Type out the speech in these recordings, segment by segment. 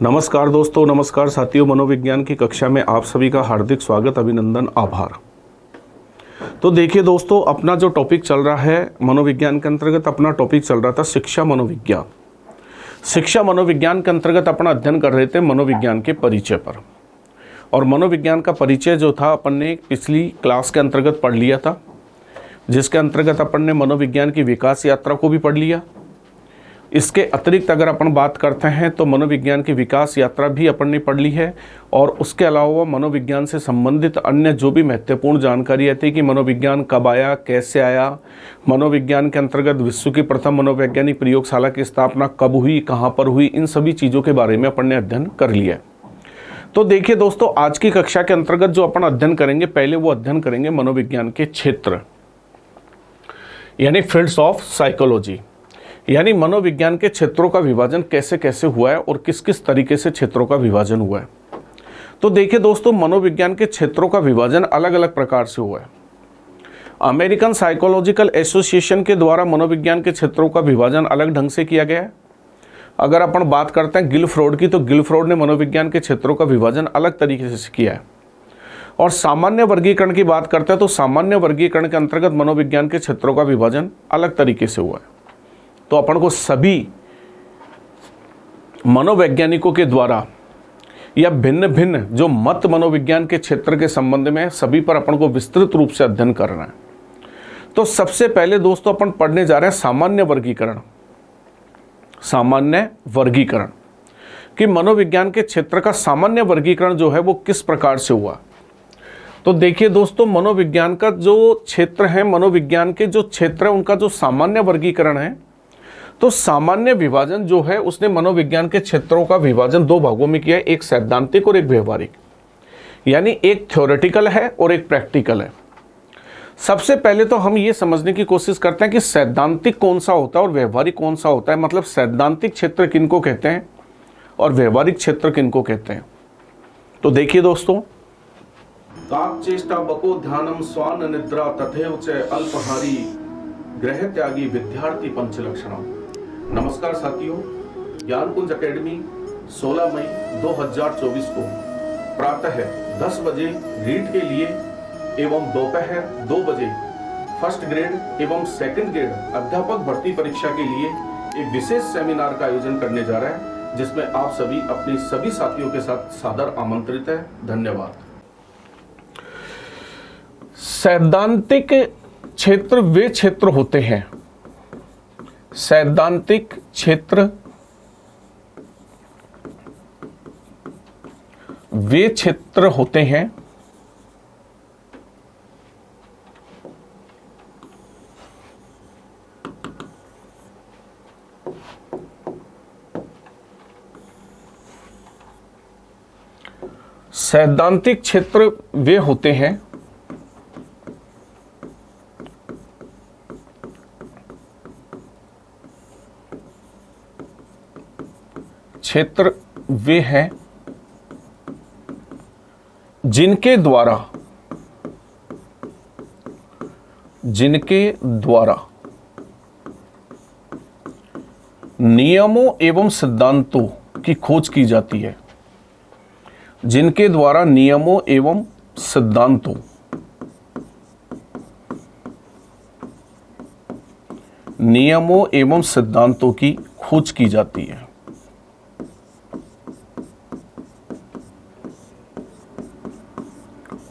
नमस्कार दोस्तों, नमस्कार साथियों। मनोविज्ञान की कक्षा में आप सभी का हार्दिक स्वागत, अभिनंदन, आभार। तो देखिए दोस्तों, अपना जो टॉपिक चल रहा है मनोविज्ञान के अंतर्गत, अपना टॉपिक चल रहा था शिक्षा मनोविज्ञान। शिक्षा मनोविज्ञान के अंतर्गत अपना अध्ययन कर रहे थे मनोविज्ञान के परिचय पर। और मनोविज्ञान का परिचय जो था अपन ने पिछली क्लास के अंतर्गत पढ़ लिया था, जिसके अंतर्गत अपन ने मनोविज्ञान की विकास यात्रा को भी पढ़ लिया। इसके अतिरिक्त अगर अपन बात करते हैं तो मनोविज्ञान की विकास यात्रा भी अपन ने पढ़ ली है। और उसके अलावा मनोविज्ञान से संबंधित अन्य जो भी महत्वपूर्ण जानकारी थी कि मनोविज्ञान कब आया, कैसे आया, मनोविज्ञान के अंतर्गत विश्व की प्रथम मनोवैज्ञानिक प्रयोगशाला की स्थापना कब हुई, कहाँ पर हुई, इन सभी चीज़ों के बारे में अपन ने अध्ययन कर लिया है। तो देखिए दोस्तों, आज की कक्षा के अंतर्गत जो अपन अध्ययन करेंगे, पहले वो अध्ययन करेंगे मनोविज्ञान के क्षेत्र, यानी फील्ड्स ऑफ साइकोलॉजी, यानी मनोविज्ञान के क्षेत्रों का विभाजन कैसे कैसे हुआ है और किस किस तरीके से क्षेत्रों का विभाजन हुआ है। तो देखिए दोस्तों, मनोविज्ञान के क्षेत्रों का विभाजन अलग अलग प्रकार से हुआ है। अमेरिकन साइकोलॉजिकल एसोसिएशन के द्वारा मनोविज्ञान के क्षेत्रों का विभाजन अलग ढंग से किया गया है। अगर अपन बात करते हैं गिलफ्रॉड की, तो गिलफ्रॉड ने मनोविज्ञान के क्षेत्रों का विभाजन अलग तरीके से किया है। और सामान्य वर्गीकरण की बात करते हैं तो सामान्य वर्गीकरण के अंतर्गत मनोविज्ञान के क्षेत्रों का विभाजन अलग तरीके से हुआ है। तो अपन को सभी मनोवैज्ञानिकों के द्वारा या भिन्न भिन्न जो मत मनोविज्ञान के क्षेत्र के संबंध में सभी पर अपन को विस्तृत रूप से अध्ययन करना है। तो सबसे पहले दोस्तों अपन पढ़ने जा रहे हैं सामान्य वर्गीकरण। सामान्य वर्गीकरण कि मनोविज्ञान के क्षेत्र का सामान्य वर्गीकरण जो है वो किस प्रकार से हुआ। तो देखिए दोस्तों, मनोविज्ञान का जो क्षेत्र है, मनोविज्ञान के जो क्षेत्र है उनका जो सामान्य वर्गीकरण है, तो सामान्य विभाजन जो है उसने मनोविज्ञान के क्षेत्रों का विभाजन दो भागों में किया है, एक सैद्धांतिक और एक व्यवहारिक, यानी एक थ्योरेटिकल है और एक प्रैक्टिकल है। सबसे पहले तो हम ये समझने की कोशिश करते हैं कि सैद्धांतिक कौन सा होता है और व्यवहारिक कौन सा होता है, मतलब सैद्धांतिक क्षेत्र किनको कहते हैं और व्यवहारिक क्षेत्र किनको कहते हैं। तो देखिए दोस्तों, काकचेष्टा बको ध्यानम स्वान निद्रा तथैव च अल्पहारी ग्रह त्यागी विद्यार्थी पंच लक्षणम। नमस्कार साथियों, ज्ञानपुंज एकेडमी 16 मई 2024 को प्रातः 10 बजे रीट के लिए एवं दोपहर 2 बजे फर्स्ट ग्रेड एवं सेकंड ग्रेड अध्यापक भर्ती परीक्षा के लिए एक विशेष सेमिनार का आयोजन करने जा रहा है, जिसमें आप सभी अपने सभी साथियों के साथ सादर आमंत्रित है। धन्यवाद। सैद्धांतिक क्षेत्र वे क्षेत्र होते हैं, सैद्धांतिक क्षेत्र वे क्षेत्र होते हैं सैद्धांतिक क्षेत्र वे होते हैं क्षेत्र वे हैं जिनके द्वारा नियमों एवं सिद्धांतों की खोज की जाती है, जिनके द्वारा नियमों एवं सिद्धांतों की खोज की जाती है।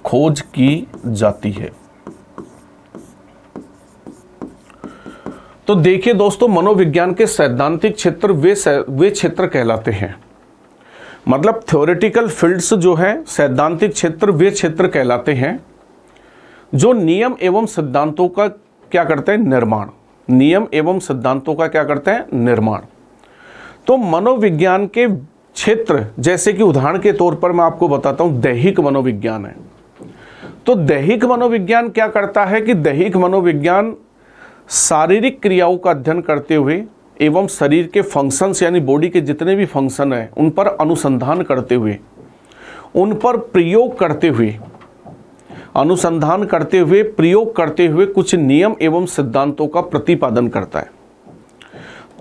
खोज की जाती है। तो देखिए दोस्तों, मनोविज्ञान के सैद्धांतिक क्षेत्र वे क्षेत्र कहलाते हैं, मतलब थ्योरेटिकल फील्ड्स जो है, सैद्धांतिक क्षेत्र वे क्षेत्र कहलाते हैं जो नियम एवं सिद्धांतों का क्या करते हैं, निर्माण, नियम एवं सिद्धांतों का क्या करते हैं, निर्माण। तो मनोविज्ञान के क्षेत्र, जैसे कि उदाहरण के तौर पर मैं आपको बताता हूं, दैहिक मनोविज्ञान है। तो दैहिक मनोविज्ञान क्या करता है कि दैहिक मनोविज्ञान शारीरिक क्रियाओं का अध्ययन करते हुए एवं शरीर के फंक्शंस, यानी बॉडी के जितने भी फंक्शन हैं उन पर अनुसंधान करते हुए, उन पर प्रयोग करते हुए, अनुसंधान करते हुए, प्रयोग करते हुए कुछ नियम एवं सिद्धांतों का प्रतिपादन करता है।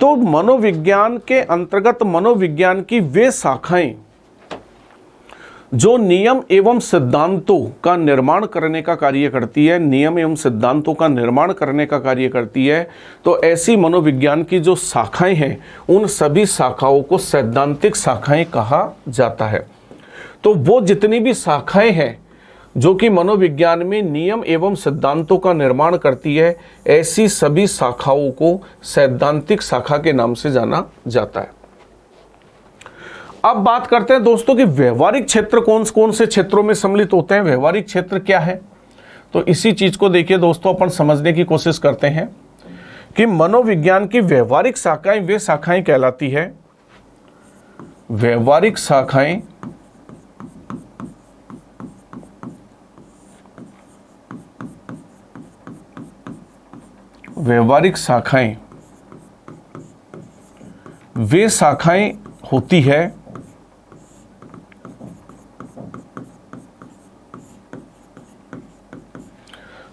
तो मनोविज्ञान के अंतर्गत मनोविज्ञान की वे शाखाएं जो नियम एवं सिद्धांतों का निर्माण करने का कार्य करती है, नियम एवं सिद्धांतों का निर्माण करने का कार्य करती है, तो ऐसी मनोविज्ञान की जो शाखाएं हैं उन सभी शाखाओं को सैद्धांतिक शाखाएं कहा जाता है। तो वो जितनी भी शाखाएं हैं जो कि मनोविज्ञान में नियम एवं सिद्धांतों का निर्माण करती है, ऐसी सभी शाखाओं को सैद्धांतिक शाखा के नाम से जाना जाता है। अब बात करते हैं दोस्तों कि व्यवहारिक क्षेत्र कौन कौन से क्षेत्रों में सम्मिलित होते हैं, व्यवहारिक क्षेत्र क्या है। तो इसी चीज को देखिए दोस्तों, अपन समझने की कोशिश करते हैं कि मनोविज्ञान की व्यवहारिक शाखाएं वे शाखाएं कहलाती है, व्यवहारिक शाखाएं व्यवहारिक शाखाएं वे शाखाएं होती है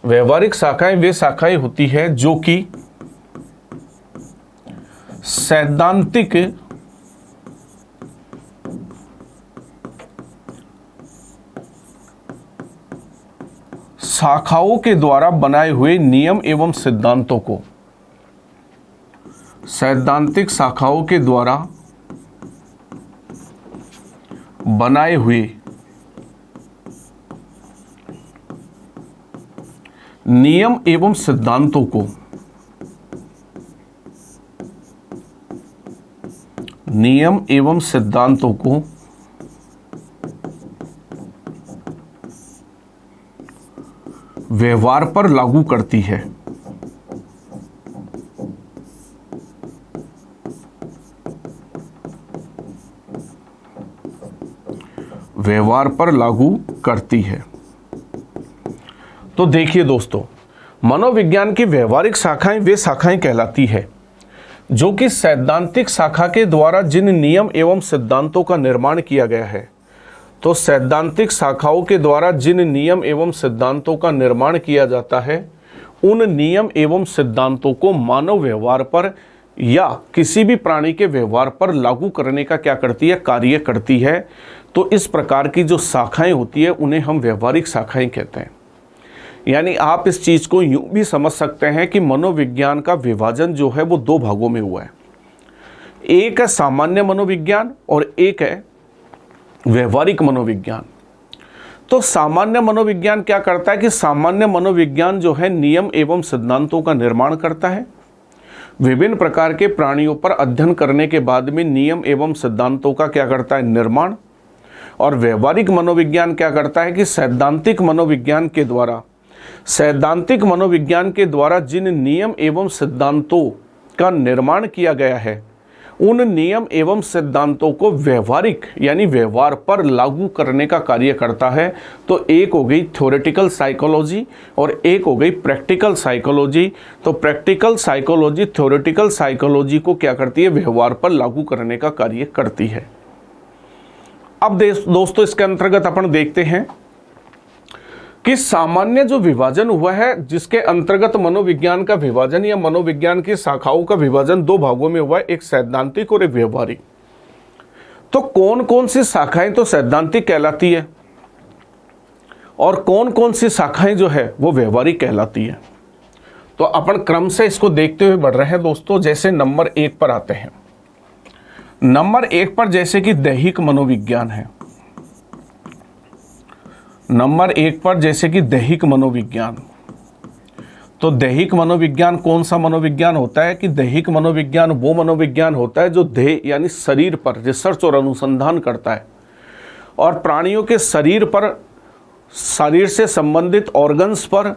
व्यवहारिक शाखाएं वे शाखाएं होती है जो कि सैद्धांतिक शाखाओं के द्वारा बनाए हुए नियम एवं सिद्धांतों को, सैद्धांतिक शाखाओं के द्वारा बनाए हुए नियम एवं सिद्धांतों को व्यवहार पर लागू करती है। व्यवहार पर लागू करती है। तो देखिए दोस्तों, मनोविज्ञान की व्यवहारिक शाखाएं वे शाखाएं कहलाती है जो कि सैद्धांतिक शाखा के द्वारा जिन नियम एवं सिद्धांतों का निर्माण किया गया है। तो सैद्धांतिक शाखाओं के द्वारा जिन नियम एवं सिद्धांतों का निर्माण किया जाता है, उन नियम एवं सिद्धांतों को मानव व्यवहार पर या किसी भी प्राणी के व्यवहार पर लागू करने का क्या करती है, कार्य करती है। तो इस प्रकार की जो शाखाएं होती है उन्हें हम व्यवहारिक शाखाएं कहते हैं। यानी आप इस चीज को यूं भी समझ सकते हैं कि मनोविज्ञान का विभाजन जो है वो दो भागों में हुआ है। एक है सामान्य मनोविज्ञान और एक है व्यवहारिक मनोविज्ञान। तो सामान्य मनोविज्ञान क्या करता है कि सामान्य मनोविज्ञान जो है नियम एवं सिद्धांतों का निर्माण करता है। विभिन्न प्रकार के प्राणियों पर अध्ययन करने के बाद में नियम एवं सिद्धांतों का क्या करता है, निर्माण। और व्यवहारिक मनोविज्ञान क्या करता है कि सैद्धांतिक मनोविज्ञान के द्वारा जिन नियम एवं सिद्धांतों का निर्माण किया गया है, उन नियम एवं सिद्धांतों को व्यवहारिक यानी व्यवहार पर लागू करने का कार्य करता है। तो एक हो गई थ्योरेटिकल साइकोलॉजी और एक हो गई प्रैक्टिकल साइकोलॉजी। तो प्रैक्टिकल साइकोलॉजी थ्योरेटिकल साइकोलॉजी को क्या करती है, व्यवहार पर लागू करने का कार्य करती है। अब दोस्तों इसके अंतर्गत अपन देखते हैं कि सामान्य जो विभाजन हुआ है, जिसके अंतर्गत मनोविज्ञान का विभाजन या मनोविज्ञान की शाखाओं का विभाजन दो भागों में हुआ है, एक सैद्धांतिक और एक व्यवहारिक। तो कौन कौन सी शाखाएं तो सैद्धांतिक कहलाती है और कौन कौन सी शाखाएं जो है वो व्यवहारिक कहलाती है। तो अपन क्रम से इसको देखते हुए बढ़ रहे हैं दोस्तों। जैसे नंबर 1 पर आते हैं। नंबर 1 पर जैसे कि दैहिक मनोविज्ञान है। नंबर 1 पर जैसे कि दैहिक मनोविज्ञान। तो दैहिक मनोविज्ञान कौन सा मनोविज्ञान होता है कि दैहिक मनोविज्ञान वो मनोविज्ञान होता है जो देह यानी शरीर पर रिसर्च और अनुसंधान करता है और प्राणियों के शरीर पर, शरीर से संबंधित ऑर्गन्स पर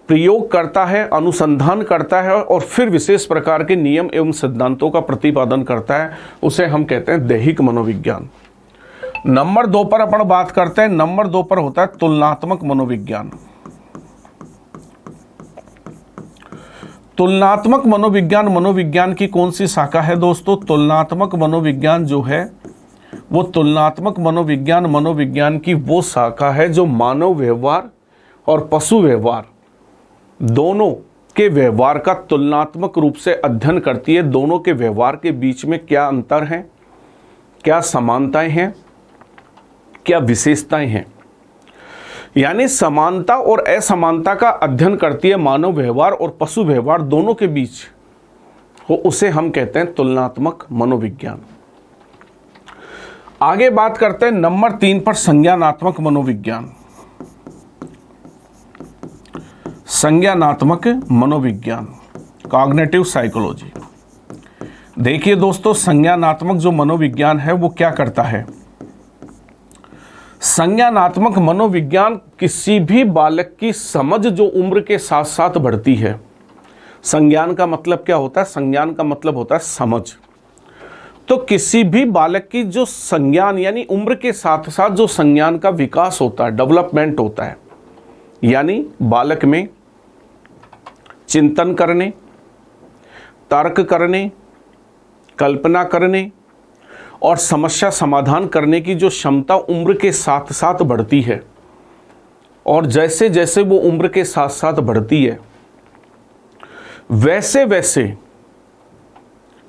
प्रयोग करता है, अनुसंधान करता है और फिर विशेष प्रकार के नियम एवं सिद्धांतों का प्रतिपादन करता है। उसे हम कहते हैं दैहिक मनोविज्ञान। नंबर 2 पर अपन बात करते हैं। नंबर 2 पर होता है तुलनात्मक मनोविज्ञान। तुलनात्मक मनोविज्ञान मनोविज्ञान की कौन सी शाखा है दोस्तों? तुलनात्मक मनोविज्ञान जो है वो तुलनात्मक मनोविज्ञान मनोविज्ञान की वो शाखा है जो मानव व्यवहार और पशु व्यवहार दोनों के व्यवहार का तुलनात्मक रूप से अध्ययन करती है। दोनों के व्यवहार के बीच में क्या अंतर है, क्या समानताएं हैं, क्या विशेषताएं हैं। यानी समानता और असमानता का अध्ययन करती है मानव व्यवहार और पशु व्यवहार दोनों के बीच हो, उसे हम कहते हैं तुलनात्मक मनोविज्ञान। आगे बात करते हैं नंबर 3 पर संज्ञानात्मक मनोविज्ञान। संज्ञानात्मक मनोविज्ञान, कॉग्निटिव साइकोलॉजी। देखिए दोस्तों, संज्ञानात्मक जो मनोविज्ञान है वो क्या करता है। संज्ञानात्मक मनोविज्ञान किसी भी बालक की समझ जो उम्र के साथ साथ बढ़ती है। संज्ञान का मतलब क्या होता है, संज्ञान का मतलब होता है समझ। तो किसी भी बालक की जो संज्ञान यानी उम्र के साथ साथ जो संज्ञान का विकास होता है, डेवलपमेंट होता है, यानी बालक में चिंतन करने, तर्क करने, कल्पना करने और समस्या समाधान करने की जो क्षमता उम्र के साथ साथ बढ़ती है, और जैसे जैसे वो उम्र के साथ साथ बढ़ती है वैसे वैसे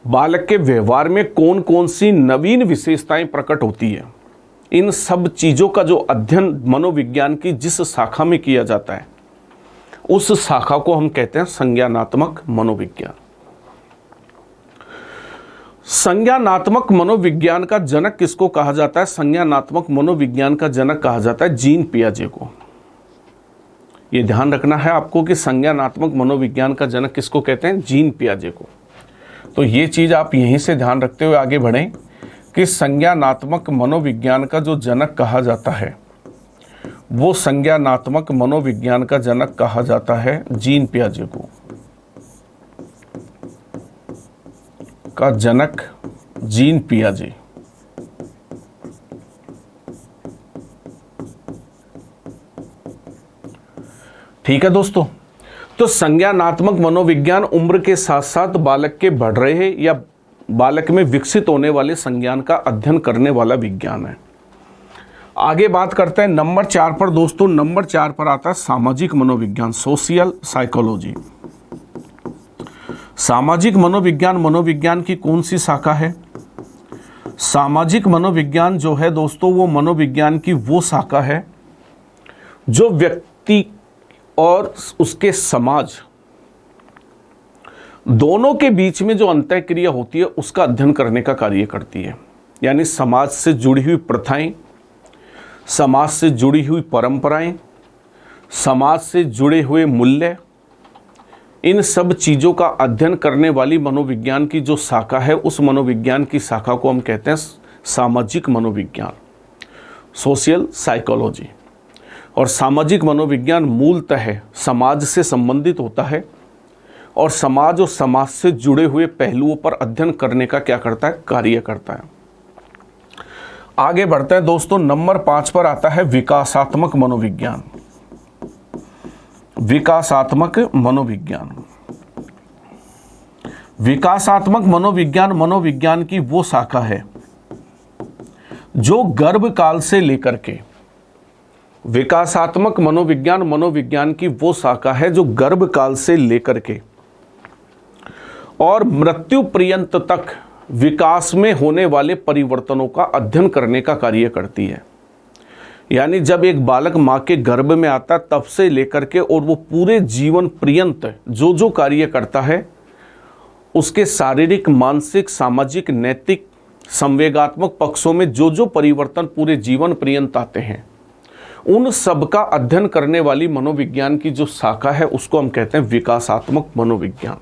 बालक के व्यवहार में कौन कौन सी नवीन विशेषताएं प्रकट होती है। इन सब चीज़ों का जो अध्ययन मनोविज्ञान की जिस शाखा में किया जाता है उस शाखा को हम कहते हैं संज्ञानात्मक मनोविज्ञान। संज्ञानात्मक मनोविज्ञान का जनक किसको कहा जाता है? संज्ञानात्मक मनोविज्ञान का जनक कहा जाता है जीन पियाजे को। यह ध्यान रखना है आपको कि संज्ञानात्मक मनोविज्ञान का जनक किसको कहते हैं? जीन पियाजे को। तो ये चीज़ आप यहीं से ध्यान रखते हुए आगे बढ़ें कि संज्ञानात्मक मनोविज्ञान का जो जनक कहा जाता है वो संज्ञानात्मक मनोविज्ञान का जनक कहा जाता है जीन पियाजे को। का जनक जीन पियाजे। ठीक है दोस्तों, तो संज्ञानात्मक मनोविज्ञान उम्र के साथ साथ बालक के बढ़ रहे या बालक में विकसित होने वाले संज्ञान का अध्ययन करने वाला विज्ञान है। आगे बात करते हैं नंबर 4 पर दोस्तों। नंबर 4 पर आता है सामाजिक मनोविज्ञान, सोशियल साइकोलॉजी। सामाजिक मनोविज्ञान मनोविज्ञान की कौन सी शाखा है? सामाजिक मनोविज्ञान जो है दोस्तों वो मनोविज्ञान की वो शाखा है जो व्यक्ति और उसके समाज दोनों के बीच में जो अंतःक्रिया होती है उसका अध्ययन करने का कार्य करती है। यानी समाज से जुड़ी हुई प्रथाएं, समाज से जुड़ी हुई परंपराएं, समाज से जुड़े हुए मूल्य, इन सब चीज़ों का अध्ययन करने वाली मनोविज्ञान की जो शाखा है उस मनोविज्ञान की शाखा को हम कहते हैं सामाजिक मनोविज्ञान, सोशल साइकोलॉजी। और सामाजिक मनोविज्ञान मूलतः समाज से संबंधित होता है और समाज और समाज से जुड़े हुए पहलुओं पर अध्ययन करने का क्या करता है? कार्य करता है। आगे बढ़ते हैं दोस्तों, नंबर 5 पर आता है विकासात्मक मनोविज्ञान। विकासात्मक मनोविज्ञान। विकासात्मक मनोविज्ञान मनोविज्ञान की वो शाखा है जो गर्भकाल से लेकर के, विकासात्मक मनोविज्ञान मनोविज्ञान की वो शाखा है जो गर्भकाल से लेकर के और मृत्यु पर्यंत तक विकास में होने वाले परिवर्तनों का अध्ययन करने का कार्य करती है। यानी जब एक बालक माँ के गर्भ में आता है तब से लेकर के और वो पूरे जीवन पर्यंत जो जो कार्य करता है उसके शारीरिक, मानसिक, सामाजिक, नैतिक, संवेगात्मक पक्षों में जो जो परिवर्तन पूरे जीवन पर्यंत आते हैं उन सब का अध्ययन करने वाली मनोविज्ञान की जो शाखा है उसको हम कहते हैं विकासात्मक मनोविज्ञान।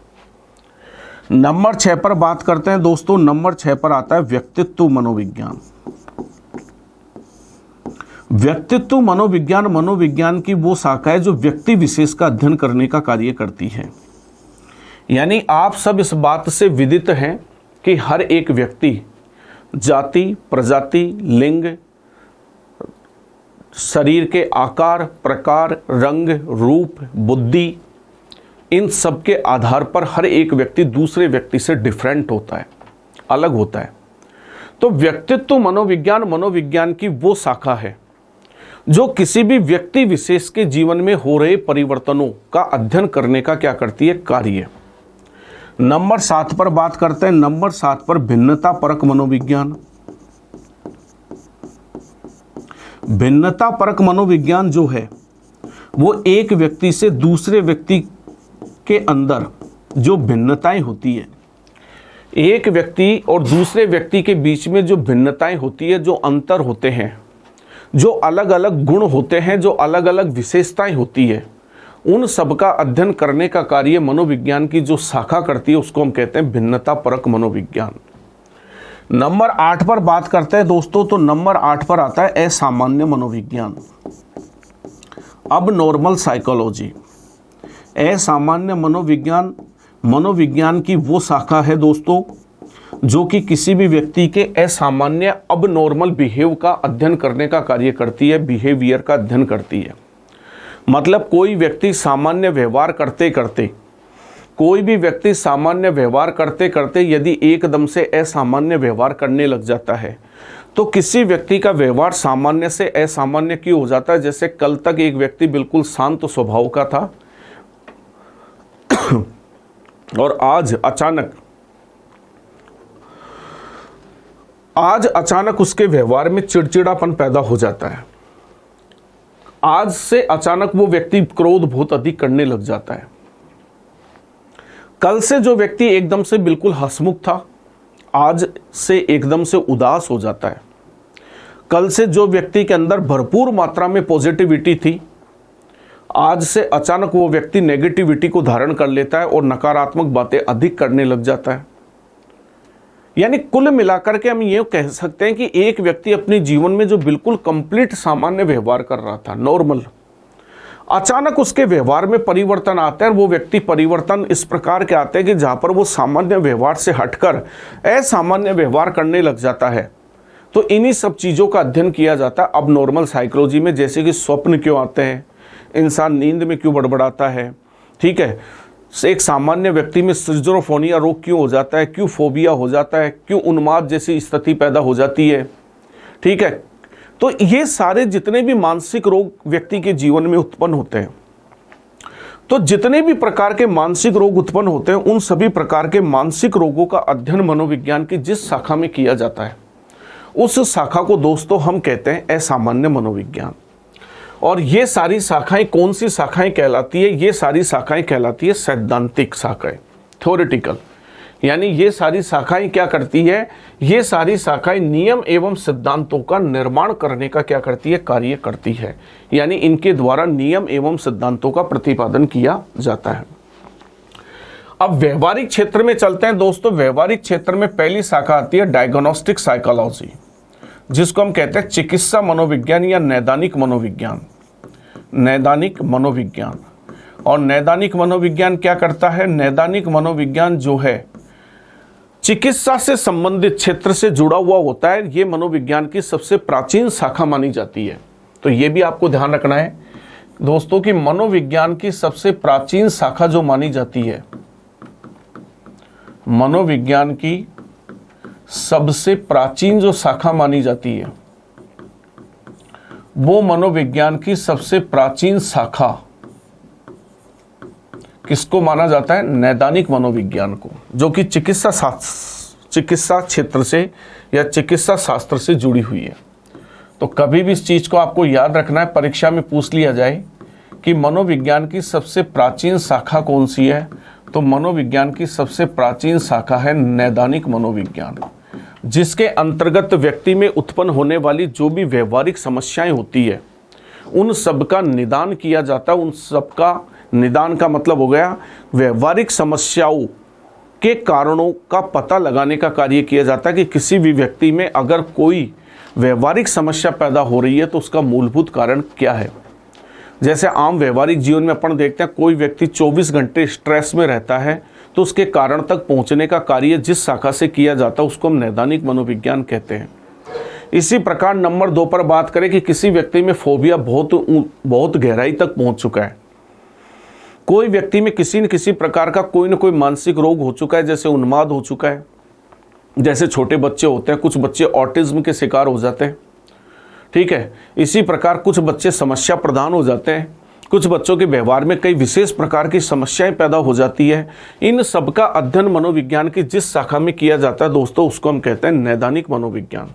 नंबर 6 पर बात करते हैं दोस्तों। नंबर 6 पर आता है व्यक्तित्व मनोविज्ञान। व्यक्तित्व मनोविज्ञान मनोविज्ञान की वो शाखा है जो व्यक्ति विशेष का अध्ययन करने का कार्य करती है। यानी आप सब इस बात से विदित हैं कि हर एक व्यक्ति जाति, प्रजाति, लिंग, शरीर के आकार, प्रकार, रंग, रूप, बुद्धि, इन सब के आधार पर हर एक व्यक्ति दूसरे व्यक्ति से डिफरेंट होता है, अलग होता है। तो व्यक्तित्व मनोविज्ञान मनोविज्ञान की वो शाखा है जो किसी भी व्यक्ति विशेष के जीवन में हो रहे परिवर्तनों का अध्ययन करने का क्या करती है, कार्य। नंबर 7 पर बात करते हैं। नंबर 7 पर भिन्नता परक मनोविज्ञान। भिन्नता परक मनोविज्ञान जो है वो एक व्यक्ति से दूसरे व्यक्ति के अंदर जो भिन्नताएं होती है, एक व्यक्ति और दूसरे व्यक्ति के बीच में जो भिन्नताएं होती है, जो अंतर होते हैं, जो अलग अलग गुण होते हैं, जो अलग अलग विशेषताएं होती है, उन सब का अध्ययन करने का कार्य मनोविज्ञान की जो शाखा करती है उसको हम कहते हैं भिन्नता परक मनोविज्ञान। नंबर 8 पर बात करते हैं दोस्तों, तो नंबर 8 पर आता है असामान्य मनोविज्ञान, अब नॉर्मल साइकोलॉजी। असामान्य मनोविज्ञान मनोविज्ञान की वो शाखा है दोस्तों जो कि किसी भी व्यक्ति के असामान्य अब नॉर्मल बिहेव का अध्ययन करने का कार्य करती है, बिहेवियर का अध्ययन करती है। मतलब कोई व्यक्ति सामान्य व्यवहार करते करते, कोई भी व्यक्ति सामान्य व्यवहार करते करते यदि एकदम से असामान्य व्यवहार करने लग जाता है तो किसी व्यक्ति का व्यवहार सामान्य से असामान्य क्यों हो जाता है। जैसे कल तक एक व्यक्ति बिल्कुल शांत स्वभाव का था और आज अचानक उसके व्यवहार में चिड़चिड़ापन पैदा हो जाता है। आज से अचानक वो व्यक्ति क्रोध बहुत अधिक करने लग जाता है। कल से जो व्यक्ति एकदम से बिल्कुल हंसमुख था, आज से एकदम से उदास हो जाता है। कल से जो व्यक्ति के अंदर भरपूर मात्रा में पॉजिटिविटी थी, आज से अचानक वो व्यक्ति नेगेटिविटी को धारण कर लेता है और नकारात्मक बातें अधिक करने लग जाता है। यानी कुल मिलाकर के हम ये कह सकते हैं कि एक व्यक्ति अपने जीवन में जो बिल्कुल कंप्लीट सामान्य व्यवहार कर रहा था, नॉर्मल, अचानक उसके व्यवहार में परिवर्तन आता है। वो व्यक्ति परिवर्तन इस प्रकार के आते हैं कि जहाँ पर वो सामान्य व्यवहार से हटकर असामान्य व्यवहार करने लग जाता है। तो इन्हीं सब चीज़ों का अध्ययन किया जाता है अब नॉर्मल साइकोलॉजी में। जैसे कि स्वप्न क्यों आते हैं, इंसान नींद में क्यों बड़बड़ाता है, ठीक है, एक सामान्य व्यक्ति में सिजोफ्रेनिया रोग क्यों हो जाता है, क्यों फोबिया हो जाता है, क्यों उन्माद जैसी स्थिति पैदा हो जाती है, ठीक है। तो ये सारे जितने भी मानसिक रोग व्यक्ति के जीवन में उत्पन्न होते हैं, तो जितने भी प्रकार के मानसिक रोग उत्पन्न होते हैं उन सभी प्रकार के मानसिक रोगों का अध्ययन मनोविज्ञान की जिस शाखा में किया जाता है उस शाखा को दोस्तों हम कहते हैं असामान्य मनोविज्ञान। और ये सारी शाखाएं कौन सी शाखाएं कहलाती है, ये सारी शाखाएं कहलाती है सैद्धांतिक शाखाएं, थ्योरेटिकल। यानी ये सारी शाखाएं क्या करती है, ये सारी शाखाएं नियम एवं सिद्धांतों का निर्माण करने का क्या करती है, कार्य करती है। यानी इनके द्वारा नियम एवं सिद्धांतों का प्रतिपादन किया जाता है। अब व्यवहारिक क्षेत्र में चलते हैं दोस्तों। व्यवहारिक क्षेत्र में पहली शाखा आती है डायग्नोस्टिक साइकोलॉजी, जिसको हम कहते हैं चिकित्सा मनोविज्ञान या नैदानिक मनोविज्ञान। नैदानिक मनोविज्ञान, और नैदानिक मनोविज्ञान क्या करता है, नैदानिक मनोविज्ञान जो है चिकित्सा से संबंधित क्षेत्र से जुड़ा हुआ होता है। ये मनोविज्ञान की सबसे प्राचीन शाखा मानी जाती है। तो ये भी आपको ध्यान रखना है दोस्तों कि मनोविज्ञान की सबसे प्राचीन शाखा जो मानी जाती है, मनोविज्ञान की सबसे प्राचीन जो शाखा मानी जाती है वो मनोविज्ञान की सबसे प्राचीन शाखा किसको माना जाता है, नैदानिक मनोविज्ञान को, जो कि चिकित्सा क्षेत्र से या चिकित्सा शास्त्र से जुड़ी हुई है। तो कभी भी इस चीज को आपको याद रखना है, परीक्षा में पूछ लिया जाए कि मनोविज्ञान की सबसे प्राचीन शाखा कौन सी है, तो मनोविज्ञान की सबसे प्राचीन शाखा है नैदानिक मनोविज्ञान, जिसके अंतर्गत व्यक्ति में उत्पन्न होने वाली जो भी व्यवहारिक समस्याएं होती है उन सब का निदान किया जाता है। उन सब का निदान का मतलब हो गया व्यवहारिक समस्याओं के कारणों का पता लगाने का कार्य किया जाता है कि किसी भी व्यक्ति में अगर कोई व्यवहारिक समस्या पैदा हो रही है तो उसका मूलभूत कारण क्या है। जैसे आम व्यवहारिक जीवन में अपन देखते हैं कोई व्यक्ति 24 घंटे स्ट्रेस में रहता है तो उसके कारण तक पहुंचने का कार्य जिस शाखा से किया जाता है उसको हम नैदानिक मनोविज्ञान कहते हैं। इसी प्रकार नंबर 2 पर बात करें कि किसी व्यक्ति में फोबिया बहुत गहराई तक पहुंच चुका है, कोई व्यक्ति में किसी न किसी प्रकार का कोई न कोई मानसिक रोग हो चुका है, जैसे उन्माद हो चुका है, जैसे छोटे बच्चे होते हैं, कुछ बच्चे ऑटिज्म के शिकार हो जाते हैं, ठीक है। इसी प्रकार कुछ बच्चे समस्या प्रधान हो जाते हैं, कुछ बच्चों के व्यवहार में कई विशेष प्रकार की समस्याएं पैदा हो जाती है। इन सब का अध्ययन मनोविज्ञान की जिस शाखा में किया जाता है दोस्तों, उसको हम कहते हैं नैदानिक मनोविज्ञान।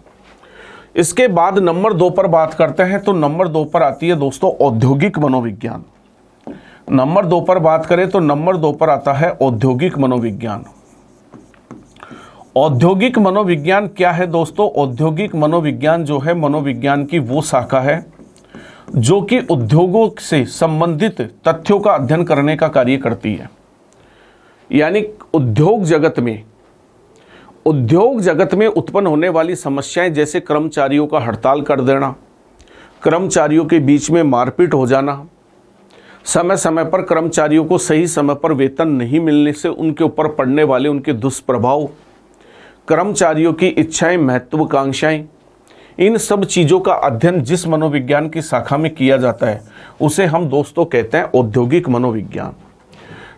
इसके बाद नंबर 2 पर बात करते हैं, तो नंबर 2 पर आती है दोस्तों औद्योगिक मनोविज्ञान। नंबर 2 पर बात करें तो नंबर 2 पर आता है औद्योगिक मनोविज्ञान। औद्योगिक मनोविज्ञान क्या है दोस्तों? औद्योगिक मनोविज्ञान जो है मनोविज्ञान की वो शाखा है जो कि उद्योगों से संबंधित तथ्यों का अध्ययन करने का कार्य करती है। यानी उद्योग जगत में उत्पन्न होने वाली समस्याएं, जैसे कर्मचारियों का हड़ताल कर देना, कर्मचारियों के बीच में मारपीट हो जाना, समय समय पर कर्मचारियों को सही समय पर वेतन नहीं मिलने से उनके ऊपर पड़ने वाले उनके दुष्प्रभाव, कर्मचारियों की इच्छाएं, महत्वाकांक्षाएं, इन सब चीज़ों का अध्ययन जिस मनोविज्ञान की शाखा में किया जाता है उसे हम दोस्तों कहते हैं औद्योगिक मनोविज्ञान।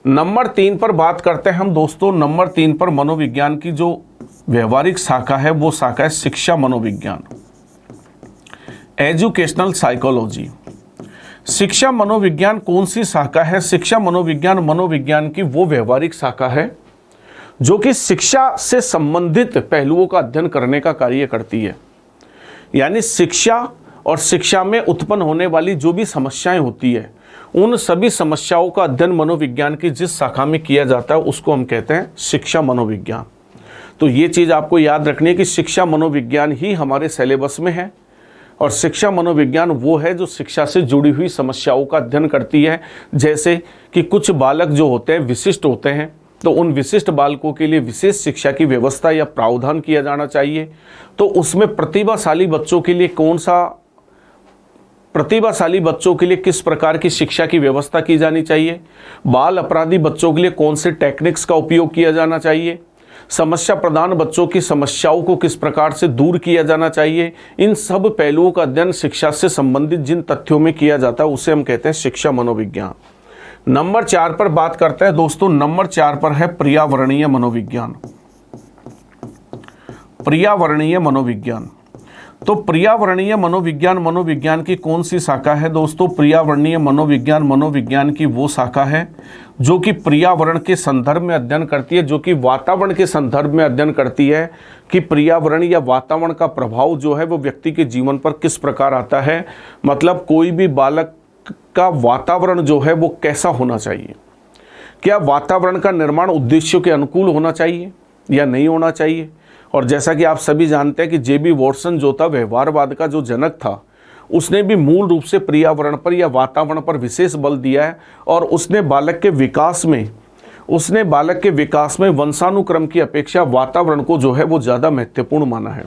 नंबर 3 पर बात करते हैं हम दोस्तों। नंबर 3 पर मनोविज्ञान की जो व्यवहारिक शाखा है वो शाखा है शिक्षा मनोविज्ञान, एजुकेशनल साइकोलॉजी। शिक्षा मनोविज्ञान कौन सी शाखा है? शिक्षा मनोविज्ञान की वो व्यवहारिक शाखा है जो कि शिक्षा से संबंधित पहलुओं का अध्ययन करने का कार्य करती है। यानी शिक्षा और शिक्षा में उत्पन्न होने वाली जो भी समस्याएं होती है, उन सभी समस्याओं का अध्ययन मनोविज्ञान की जिस शाखा में किया जाता है उसको हम कहते हैं शिक्षा मनोविज्ञान। तो ये चीज़ आपको याद रखनी है कि शिक्षा मनोविज्ञान ही हमारे सिलेबस में है, और शिक्षा मनोविज्ञान वो है जो शिक्षा से जुड़ी हुई समस्याओं का अध्ययन करती है। जैसे कि कुछ बालक जो होते हैं विशिष्ट होते हैं, तो उन विशिष्ट बालकों के लिए विशेष शिक्षा की व्यवस्था या प्रावधान किया जाना चाहिए। तो उसमें प्रतिभाशाली बच्चों के लिए किस प्रकार की शिक्षा की व्यवस्था की जानी चाहिए, बाल अपराधी बच्चों के लिए कौन से टेक्निक्स का उपयोग किया जाना चाहिए, समस्या प्रधान बच्चों की समस्याओं को किस प्रकार से दूर किया जाना चाहिए, इन सब पहलुओं का अध्ययन शिक्षा से संबंधित जिन तथ्यों में किया जाता है उसे हम कहते हैं शिक्षा मनोविज्ञान। नंबर 4 पर बात करते हैं दोस्तों। नंबर 4 पर है पर्यावरणीय मनोविज्ञान। पर्यावरणीय मनोविज्ञान, तो पर्यावरणीय मनोविज्ञान की कौन सी शाखा है दोस्तों? पर्यावरणीय मनोविज्ञान की वो शाखा है जो कि पर्यावरण के संदर्भ में अध्ययन करती है, जो कि वातावरण के संदर्भ में अध्ययन करती है कि पर्यावरण या वातावरण का प्रभाव जो है वो व्यक्ति के जीवन पर किस प्रकार आता है। मतलब कोई भी बालक का वातावरण जो है वो कैसा होना चाहिए, क्या वातावरण का निर्माण उद्देश्यों के अनुकूल होना चाहिए या नहीं होना चाहिए। और जैसा कि आप सभी जानते हैं कि जे.बी. वॉटसन जो था व्यवहारवाद का जो जनक था, उसने भी मूल रूप से पर्यावरण पर या वातावरण पर विशेष बल दिया है, और उसने बालक के विकास में वंशानुक्रम की अपेक्षा वातावरण को जो है वो ज़्यादा महत्वपूर्ण माना है।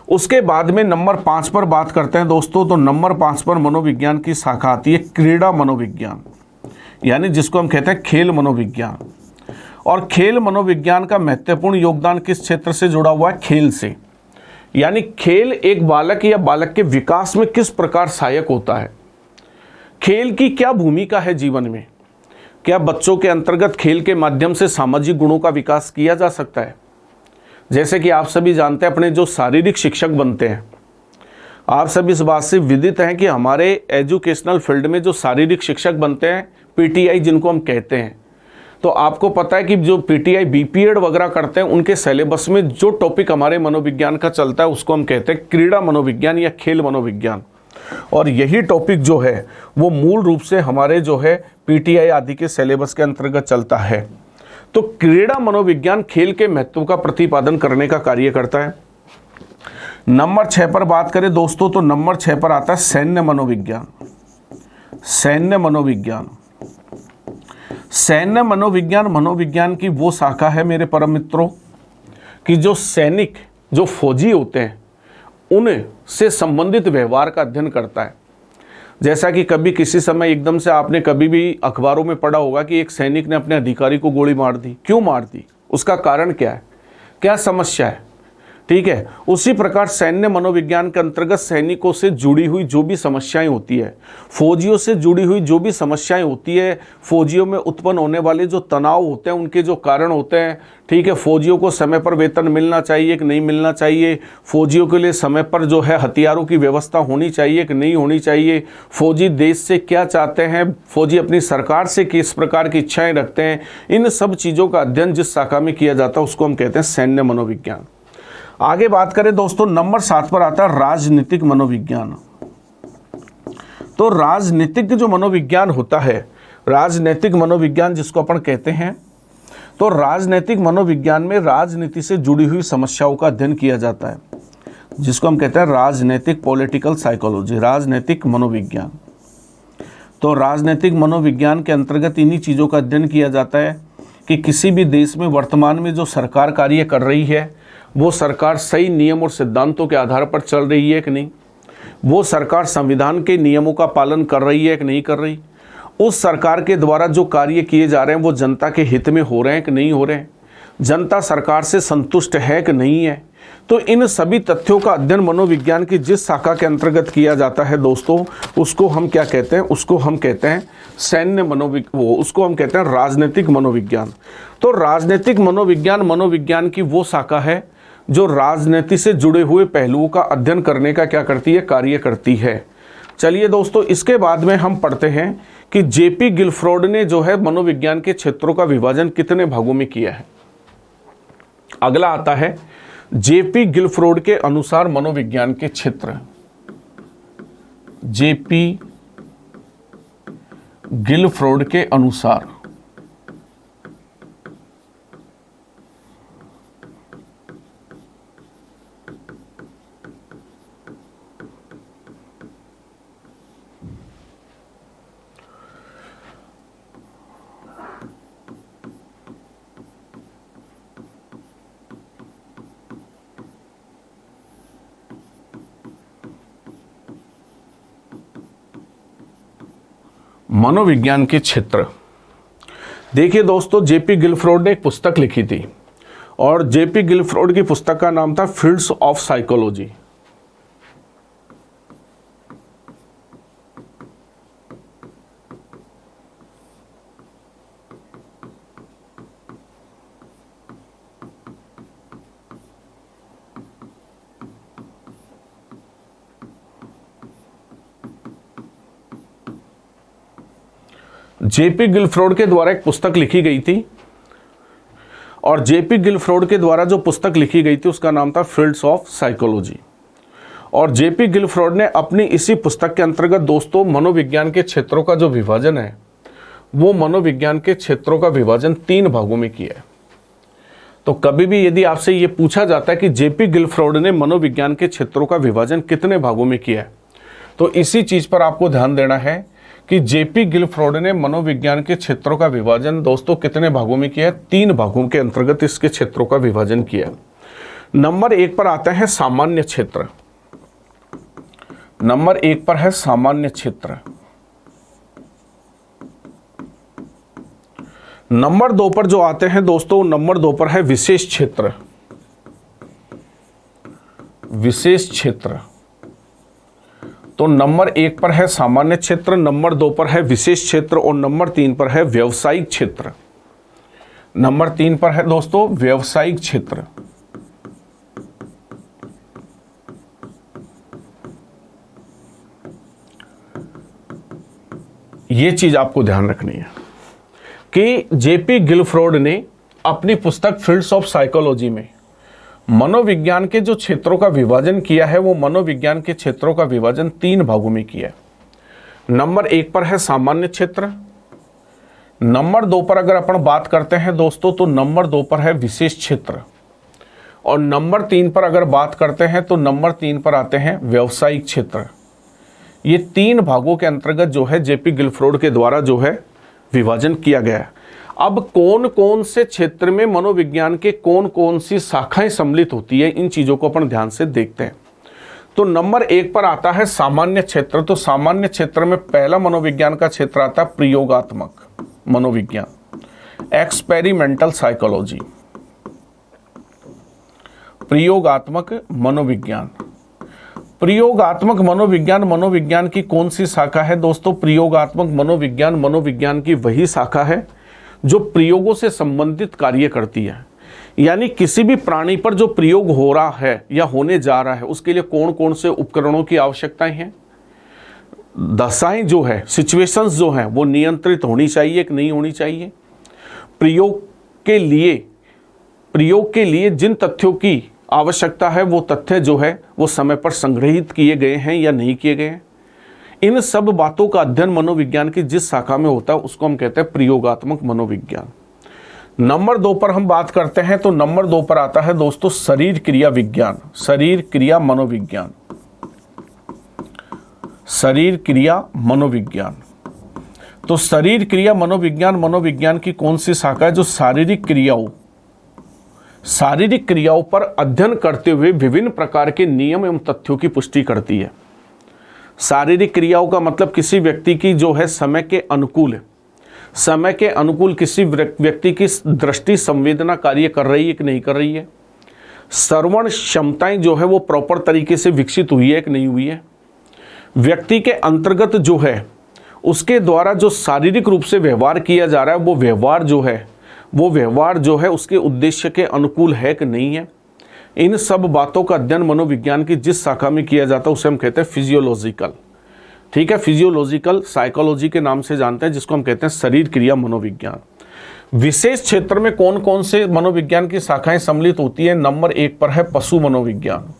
उसके बाद में नंबर 5 पर बात करते हैं दोस्तों। तो नंबर 5 पर मनोविज्ञान की शाखा आती है क्रीड़ा मनोविज्ञान, यानी जिसको हम कहते हैं खेल मनोविज्ञान। और खेल मनोविज्ञान का महत्वपूर्ण योगदान किस क्षेत्र से जुड़ा हुआ है? खेल से। यानी खेल एक बालक या बालक के विकास में किस प्रकार सहायक होता है, खेल की क्या भूमिका है जीवन में, क्या बच्चों के अंतर्गत खेल के माध्यम से सामाजिक गुणों का विकास किया जा सकता है। जैसे कि आप सभी जानते हैं, अपने जो शारीरिक शिक्षक बनते हैं, आप सभी इस बात से विदित हैं कि हमारे एजुकेशनल फील्ड में जो शारीरिक शिक्षक बनते हैं, पीटीआई जिनको हम कहते हैं, तो आपको पता है कि जो पीटीआई बीपीएड वगैरह करते हैं, उनके सिलेबस में जो टॉपिक हमारे मनोविज्ञान का चलता है उसको हम कहते हैं क्रीड़ा मनोविज्ञान या खेल मनोविज्ञान। और यही टॉपिक जो है वो मूल रूप से हमारे जो है पीटीआई आदि के सिलेबस के अंतर्गत चलता है। तो क्रीड़ा मनोविज्ञान खेल के महत्व का प्रतिपादन करने का कार्य करता है। नंबर 6 पर बात करें दोस्तों, तो नंबर 6 पर आता है सैन्य मनोविज्ञान। सैन्य मनोविज्ञान की वो शाखा है मेरे परम मित्रों कि जो सैनिक, जो फौजी होते हैं, उनसे संबंधित व्यवहार का अध्ययन करता है। जैसा कि कभी किसी समय एकदम से आपने कभी भी अखबारों में पढ़ा होगा कि एक सैनिक ने अपने अधिकारी को गोली मार दी। क्यों मार दी, उसका कारण क्या है, क्या समस्या है, ठीक है। उसी प्रकार सैन्य मनोविज्ञान के अंतर्गत सैनिकों से जुड़ी हुई जो भी समस्याएं होती है, फौजियों से जुड़ी हुई जो भी समस्याएं होती है, फौजियों में उत्पन्न होने वाले जो तनाव होते हैं, उनके जो कारण होते हैं, ठीक है, फौजियों को समय पर वेतन मिलना चाहिए कि नहीं मिलना चाहिए, फौजियों के लिए समय पर जो है हथियारों की व्यवस्था होनी चाहिए कि नहीं होनी चाहिए, फौजी देश से क्या चाहते हैं, फौजी अपनी सरकार से किस प्रकार की इच्छाएं रखते हैं, इन सब चीज़ों का अध्ययन जिस शाखा में किया जाता है उसको हम कहते हैं सैन्य मनोविज्ञान। आगे बात करें दोस्तों, नंबर 7 पर आता है राजनीतिक मनोविज्ञान। तो राजनीतिक जो मनोविज्ञान होता है, राजनीतिक मनोविज्ञान जिसको अपन कहते हैं, तो राजनीतिक मनोविज्ञान में राजनीति से जुड़ी हुई समस्याओं का अध्ययन किया जाता है, जिसको हम कहते हैं राजनीतिक पॉलिटिकल साइकोलॉजी, राजनीतिक मनोविज्ञान। तो राजनीतिक मनोविज्ञान के अंतर्गत इन्हीं चीज़ों का अध्ययन किया जाता है कि किसी भी देश में वर्तमान में जो सरकार कार्य कर रही है, वो सरकार सही नियम और सिद्धांतों के आधार पर चल रही है कि नहीं, वो सरकार संविधान के नियमों का पालन कर रही है कि नहीं कर रही, उस सरकार के द्वारा जो कार्य किए जा रहे हैं वो जनता के हित में हो रहे हैं कि नहीं हो रहे हैं, जनता सरकार से संतुष्ट है कि नहीं है। तो इन सभी तथ्यों का अध्ययन मनोविज्ञान की जिस शाखा के अंतर्गत किया जाता है दोस्तों, उसको हम क्या कहते हैं, उसको हम कहते हैं सैन्य उसको हम कहते हैं राजनीतिक मनोविज्ञान। तो राजनीतिक मनोविज्ञान मनोविज्ञान की वो शाखा है जो राजनीति से जुड़े हुए पहलुओं का अध्ययन करने का क्या करती है, कार्य करती है। चलिए दोस्तों, इसके बाद में हम पढ़ते हैं कि जेपी गिलफ्रॉड ने जो है मनोविज्ञान के क्षेत्रों का विभाजन कितने भागों में किया है। अगला आता है जेपी गिलफ्रॉड के अनुसार मनोविज्ञान के क्षेत्र। जेपी गिलफ्रॉड के अनुसार मनोविज्ञान के क्षेत्र। देखिए दोस्तों, जेपी गिलफ्रॉड ने एक पुस्तक लिखी थी और जेपी गिलफ्रॉड की पुस्तक का नाम था फील्ड्स ऑफ साइकोलॉजी। जेपी गिलफ्रॉड के द्वारा एक पुस्तक लिखी गई थी और जेपी गिलफ्रॉड के द्वारा जो पुस्तक लिखी गई थी उसका नाम था फील्ड्स ऑफ साइकोलॉजी। और जेपी गिलफ्रॉड ने अपनी इसी पुस्तक के अंतर्गत दोस्तों मनोविज्ञान के क्षेत्रों का जो विभाजन है, वो मनोविज्ञान के क्षेत्रों का विभाजन 3 भागों में किया है। तो कभी भी यदि आपसे ये पूछा जाता है कि जेपी गिलफ्रॉड ने मनोविज्ञान के क्षेत्रों का विभाजन कितने भागों में किया है, तो इसी चीज पर आपको ध्यान देना है कि जेपी गिलफ्रॉड ने मनोविज्ञान के क्षेत्रों का विभाजन दोस्तों कितने भागों में किया है, 3 भागों के अंतर्गत इसके क्षेत्रों का विभाजन किया। नंबर 1 पर आता है सामान्य क्षेत्र। नंबर 1 पर है सामान्य क्षेत्र। नंबर 2 पर जो आते हैं दोस्तों, नंबर 2 पर है विशेष क्षेत्र। विशेष क्षेत्र। तो नंबर 1 पर है सामान्य क्षेत्र, नंबर 2 पर है विशेष क्षेत्र और नंबर 3 पर है व्यावसायिक क्षेत्र। नंबर 3 पर है दोस्तों व्यावसायिक क्षेत्र। ये चीज आपको ध्यान रखनी है कि जेपी गिलफ्रॉड ने अपनी पुस्तक फील्ड्स ऑफ साइकोलॉजी में मनोविज्ञान के जो क्षेत्रों का विभाजन किया है, वो मनोविज्ञान के क्षेत्रों का विभाजन 3 भागों में किया है। नंबर 1 पर है सामान्य क्षेत्र। नंबर 2 पर अगर अपन बात करते हैं दोस्तों, तो नंबर 2 पर है विशेष क्षेत्र। और नंबर 3 पर अगर बात करते हैं तो नंबर 3 पर आते हैं व्यावसायिक क्षेत्र। ये 3 भागों के अंतर्गत जो है जेपी गिलफ्रॉड के द्वारा जो है विभाजन किया गया है। अब कौन कौन से क्षेत्र में मनोविज्ञान के कौन कौन सी शाखाएं सम्मिलित होती है, इन चीजों को अपन ध्यान से देखते हैं। तो नंबर 1 पर आता है सामान्य क्षेत्र। तो सामान्य क्षेत्र में पहला मनोविज्ञान का क्षेत्र आता है प्रयोगात्मक मनोविज्ञान, एक्सपेरिमेंटल साइकोलॉजी। प्रयोगात्मक मनोविज्ञान। प्रयोगात्मक मनोविज्ञान मनोविज्ञान की कौन सी शाखा है दोस्तों? प्रयोगात्मक मनोविज्ञान मनोविज्ञान की वही शाखा है जो प्रयोगों से संबंधित कार्य करती है। यानी किसी भी प्राणी पर जो प्रयोग हो रहा है या होने जा रहा है उसके लिए कौन कौन से उपकरणों की आवश्यकताएं हैं, दशाएं जो है, सिचुएशंस जो हैं वो नियंत्रित होनी चाहिए कि नहीं होनी चाहिए। प्रयोग के लिए जिन तथ्यों की आवश्यकता है वो तथ्य जो है वो समय पर संग्रहित किए गए हैं या नहीं किए गए हैं। इन सब बातों का अध्ययन मनोविज्ञान की जिस शाखा में होता है उसको हम कहते हैं प्रयोगात्मक मनोविज्ञान। नंबर 2 पर हम बात करते हैं तो नंबर 2 पर आता है दोस्तों शरीर क्रिया विज्ञान, शरीर क्रिया मनोविज्ञान। शरीर क्रिया मनोविज्ञान, तो शरीर क्रिया मनोविज्ञान मनोविज्ञान की कौन सी शाखा है जो शारीरिक क्रियाओं पर अध्ययन करते हुए विभिन्न प्रकार के नियम एवं तथ्यों की पुष्टि करती है। शारीरिक क्रियाओं का मतलब किसी व्यक्ति की जो है समय के अनुकूल किसी व्यक्ति की दृष्टि संवेदना कार्य कर रही है कि नहीं कर रही है, श्रवण क्षमताएं जो है वो प्रॉपर तरीके से विकसित हुई है कि नहीं हुई है, व्यक्ति के अंतर्गत जो है उसके द्वारा जो शारीरिक रूप से व्यवहार किया जा रहा है वो व्यवहार जो है उसके उद्देश्य के अनुकूल है कि नहीं है। इन सब बातों का अध्ययन मनोविज्ञान की जिस शाखा में किया जाता है उसे हम कहते हैं फिजियोलॉजिकल। ठीक है, फिजियोलॉजिकल साइकोलॉजी के नाम से जानते हैं, जिसको हम कहते हैं शरीर क्रिया मनोविज्ञान। विशेष क्षेत्र में कौन कौन से मनोविज्ञान की शाखाएं सम्मिलित होती है? नंबर 1 पर है पशु मनोविज्ञान।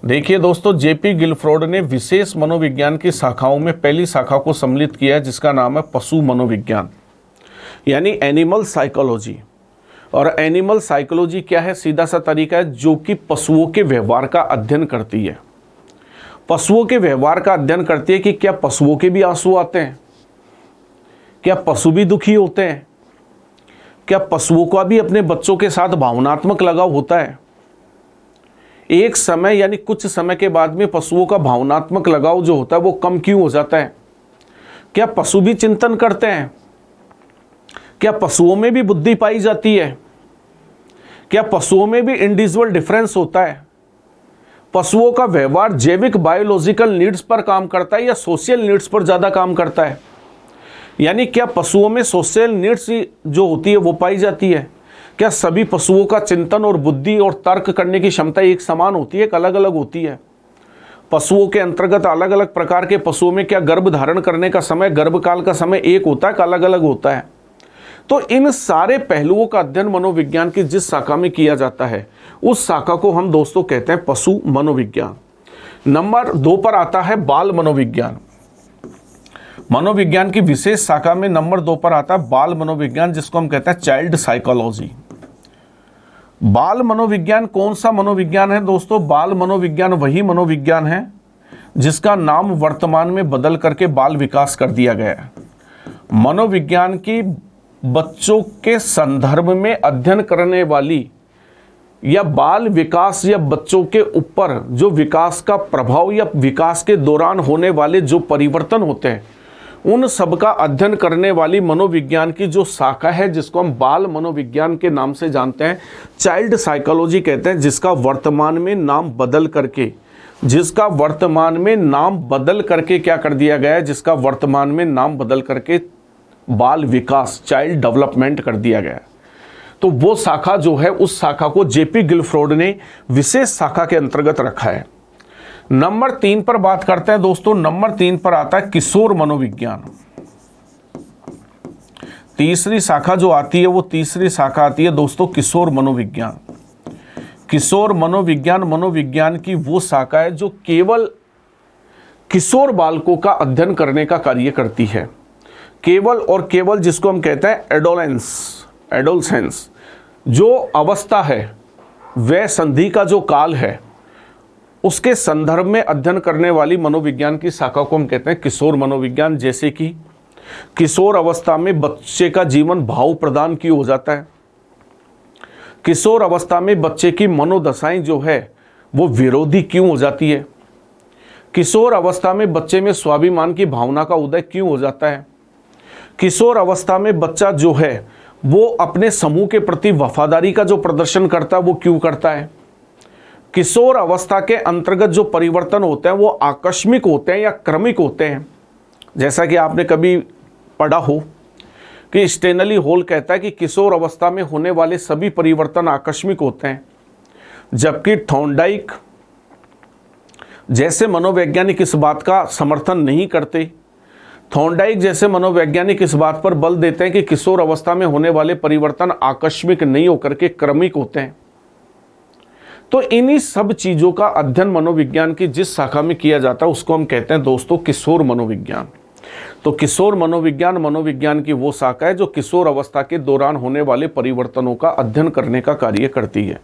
देखिए दोस्तों, जेपी गिलफ्रोड ने विशेष मनोविज्ञान की शाखाओं में पहली शाखा को सम्मिलित किया है जिसका नाम है पशु मनोविज्ञान, यानी एनिमल साइकोलॉजी। और एनिमल साइकोलॉजी क्या है? सीधा सा तरीका है जो कि पशुओं के व्यवहार का अध्ययन करती है। पशुओं के व्यवहार का अध्ययन करती है कि क्या पशुओं के भी आंसू आते हैं, क्या पशु भी दुखी होते हैं, क्या पशुओं का भी अपने बच्चों के साथ भावनात्मक लगाव होता है। एक समय यानी कुछ समय के बाद में पशुओं का भावनात्मक लगाव जो होता है वो कम क्यों हो जाता है? क्या पशु भी चिंतन करते हैं? क्या पशुओं में भी बुद्धि पाई जाती है? क्या पशुओं में भी इंडिविजुअल डिफरेंस होता है? पशुओं का व्यवहार जैविक बायोलॉजिकल नीड्स पर काम करता है या सोशल नीड्स पर ज़्यादा काम करता है? यानी क्या पशुओं में सोशल नीड्स जो होती है वो पाई जाती है? क्या सभी पशुओं का चिंतन और बुद्धि और तर्क करने की क्षमता एक समान होती है, अलग अलग होती है? पशुओं के अंतर्गत अलग अलग प्रकार के पशुओं में क्या गर्भ धारण करने का समय, गर्भकाल का समय एक होता है कि अलग अलग होता है? तो इन सारे पहलुओं का अध्ययन मनोविज्ञान की जिस शाखा में किया जाता है उस शाखा को हम दोस्तों कहते हैं पशु मनोविज्ञान। नंबर 2 पर आता है बाल मनोविज्ञान। मनोविज्ञान की विशेष शाखा में नंबर 2 पर आता है बाल मनोविज्ञान, जिसको हम कहते हैं चाइल्ड साइकोलॉजी। बाल मनोविज्ञान कौन सा मनोविज्ञान है दोस्तों? बाल मनोविज्ञान वही मनोविज्ञान है जिसका नाम वर्तमान में बदल करके बाल विकास कर दिया गया है। मनोविज्ञान की बच्चों के संदर्भ में अध्ययन करने वाली या बाल विकास या बच्चों के ऊपर जो विकास का प्रभाव या विकास के दौरान होने वाले जो परिवर्तन होते हैं उन सब का अध्ययन करने वाली मनोविज्ञान की जो शाखा है जिसको हम बाल मनोविज्ञान के नाम से जानते हैं, चाइल्ड साइकोलॉजी कहते हैं, जिसका वर्तमान में नाम बदल करके क्या कर दिया गया है? जिसका वर्तमान में नाम बदल करके बाल विकास, चाइल्ड डेवलपमेंट कर दिया गया। तो वो शाखा जो है उस शाखा को जेपी गिलफ्रोड ने विशेष शाखा के अंतर्गत रखा है। नंबर 3 पर बात करते हैं दोस्तों। नंबर 3 पर आता है किशोर मनोविज्ञान। तीसरी शाखा जो आती है वो तीसरी शाखा आती है दोस्तों किशोर मनोविज्ञान। किशोर मनोविज्ञान मनोविज्ञान की वो शाखा है जो केवल किशोर बालकों का अध्ययन करने का कार्य करती है। केवल और केवल जिसको हम कहते हैं एडोलसेंस जो अवस्था है, वह संधि का जो काल है, उसके संदर्भ में अध्ययन करने वाली मनोविज्ञान की शाखा को हम कहते हैं किशोर मनोविज्ञान। जैसे कि किशोर अवस्था में बच्चे का जीवन भाव प्रदान क्यों हो जाता है, किशोर अवस्था में बच्चे की मनोदशाएं जो है वो विरोधी क्यों हो जाती है, किशोर अवस्था में बच्चे में स्वाभिमान की भावना का उदय क्यों हो जाता है, किशोर अवस्था में बच्चा जो है वो अपने समूह के प्रति वफादारी का जो प्रदर्शन करता है वो क्यों करता है। किशोर अवस्था के अंतर्गत जो परिवर्तन होते हैं वो आकस्मिक होते हैं या क्रमिक होते हैं। जैसा कि आपने कभी पढ़ा हो कि स्टेनली हॉल कहता है कि किशोर अवस्था में होने वाले सभी परिवर्तन आकस्मिक होते हैं, जबकि थॉर्नडाइक जैसे मनोवैज्ञानिक इस बात का समर्थन नहीं करते। थॉर्नडाइक जैसे मनोवैज्ञानिक इस बात पर बल देते हैं कि किशोर अवस्था में होने वाले परिवर्तन आकस्मिक नहीं होकर के क्रमिक होते हैं। तो इन्हीं सब चीजों का अध्ययन मनोविज्ञान की जिस शाखा में किया जाता है उसको हम कहते हैं दोस्तों किशोर मनोविज्ञान। तो किशोर मनोविज्ञान मनोविज्ञान की वो शाखा है जो किशोर अवस्था के दौरान होने वाले परिवर्तनों का अध्ययन करने का कार्य करती है।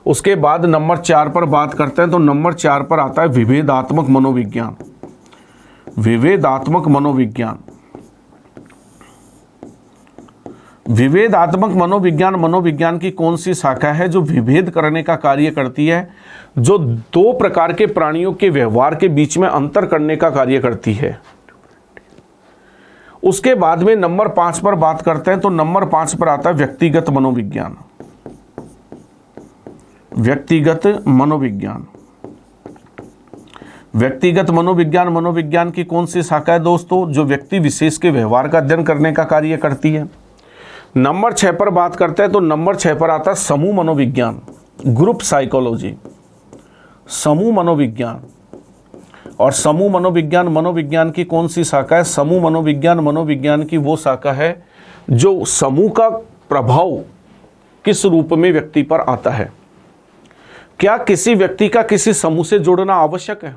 उसके बाद नंबर 4 पर बात करते हैं। तो नंबर 4 पर आता है विभेदात्मक मनोविज्ञान। विभेदात्मक मनोविज्ञान, विभेदात्मक मनोविज्ञान मनोविज्ञान की कौन सी शाखा है जो विभेद करने का कार्य करती है, जो दो प्रकार के प्राणियों के व्यवहार के बीच में अंतर करने का कार्य करती है। उसके बाद में नंबर 5 पर बात करते हैं। तो नंबर 5 पर आता है व्यक्तिगत मनोविज्ञान। व्यक्तिगत मनोविज्ञान, व्यक्तिगत मनोविज्ञान मनोविज्ञान की कौन सी शाखा है दोस्तों, जो व्यक्ति विशेष के व्यवहार का अध्ययन करने का कार्य करती है। नंबर 6 पर बात करते हैं। तो नंबर 6 पर आता है समूह मनोविज्ञान, ग्रुप साइकोलॉजी। समूह मनोविज्ञान, और समूह मनोविज्ञान मनोविज्ञान की कौन सी शाखा है। समूह मनोविज्ञान मनोविज्ञान की वो शाखा है जो समूह का प्रभाव किस रूप में व्यक्ति पर आता है। क्या किसी व्यक्ति का किसी समूह से जुड़ना आवश्यक है?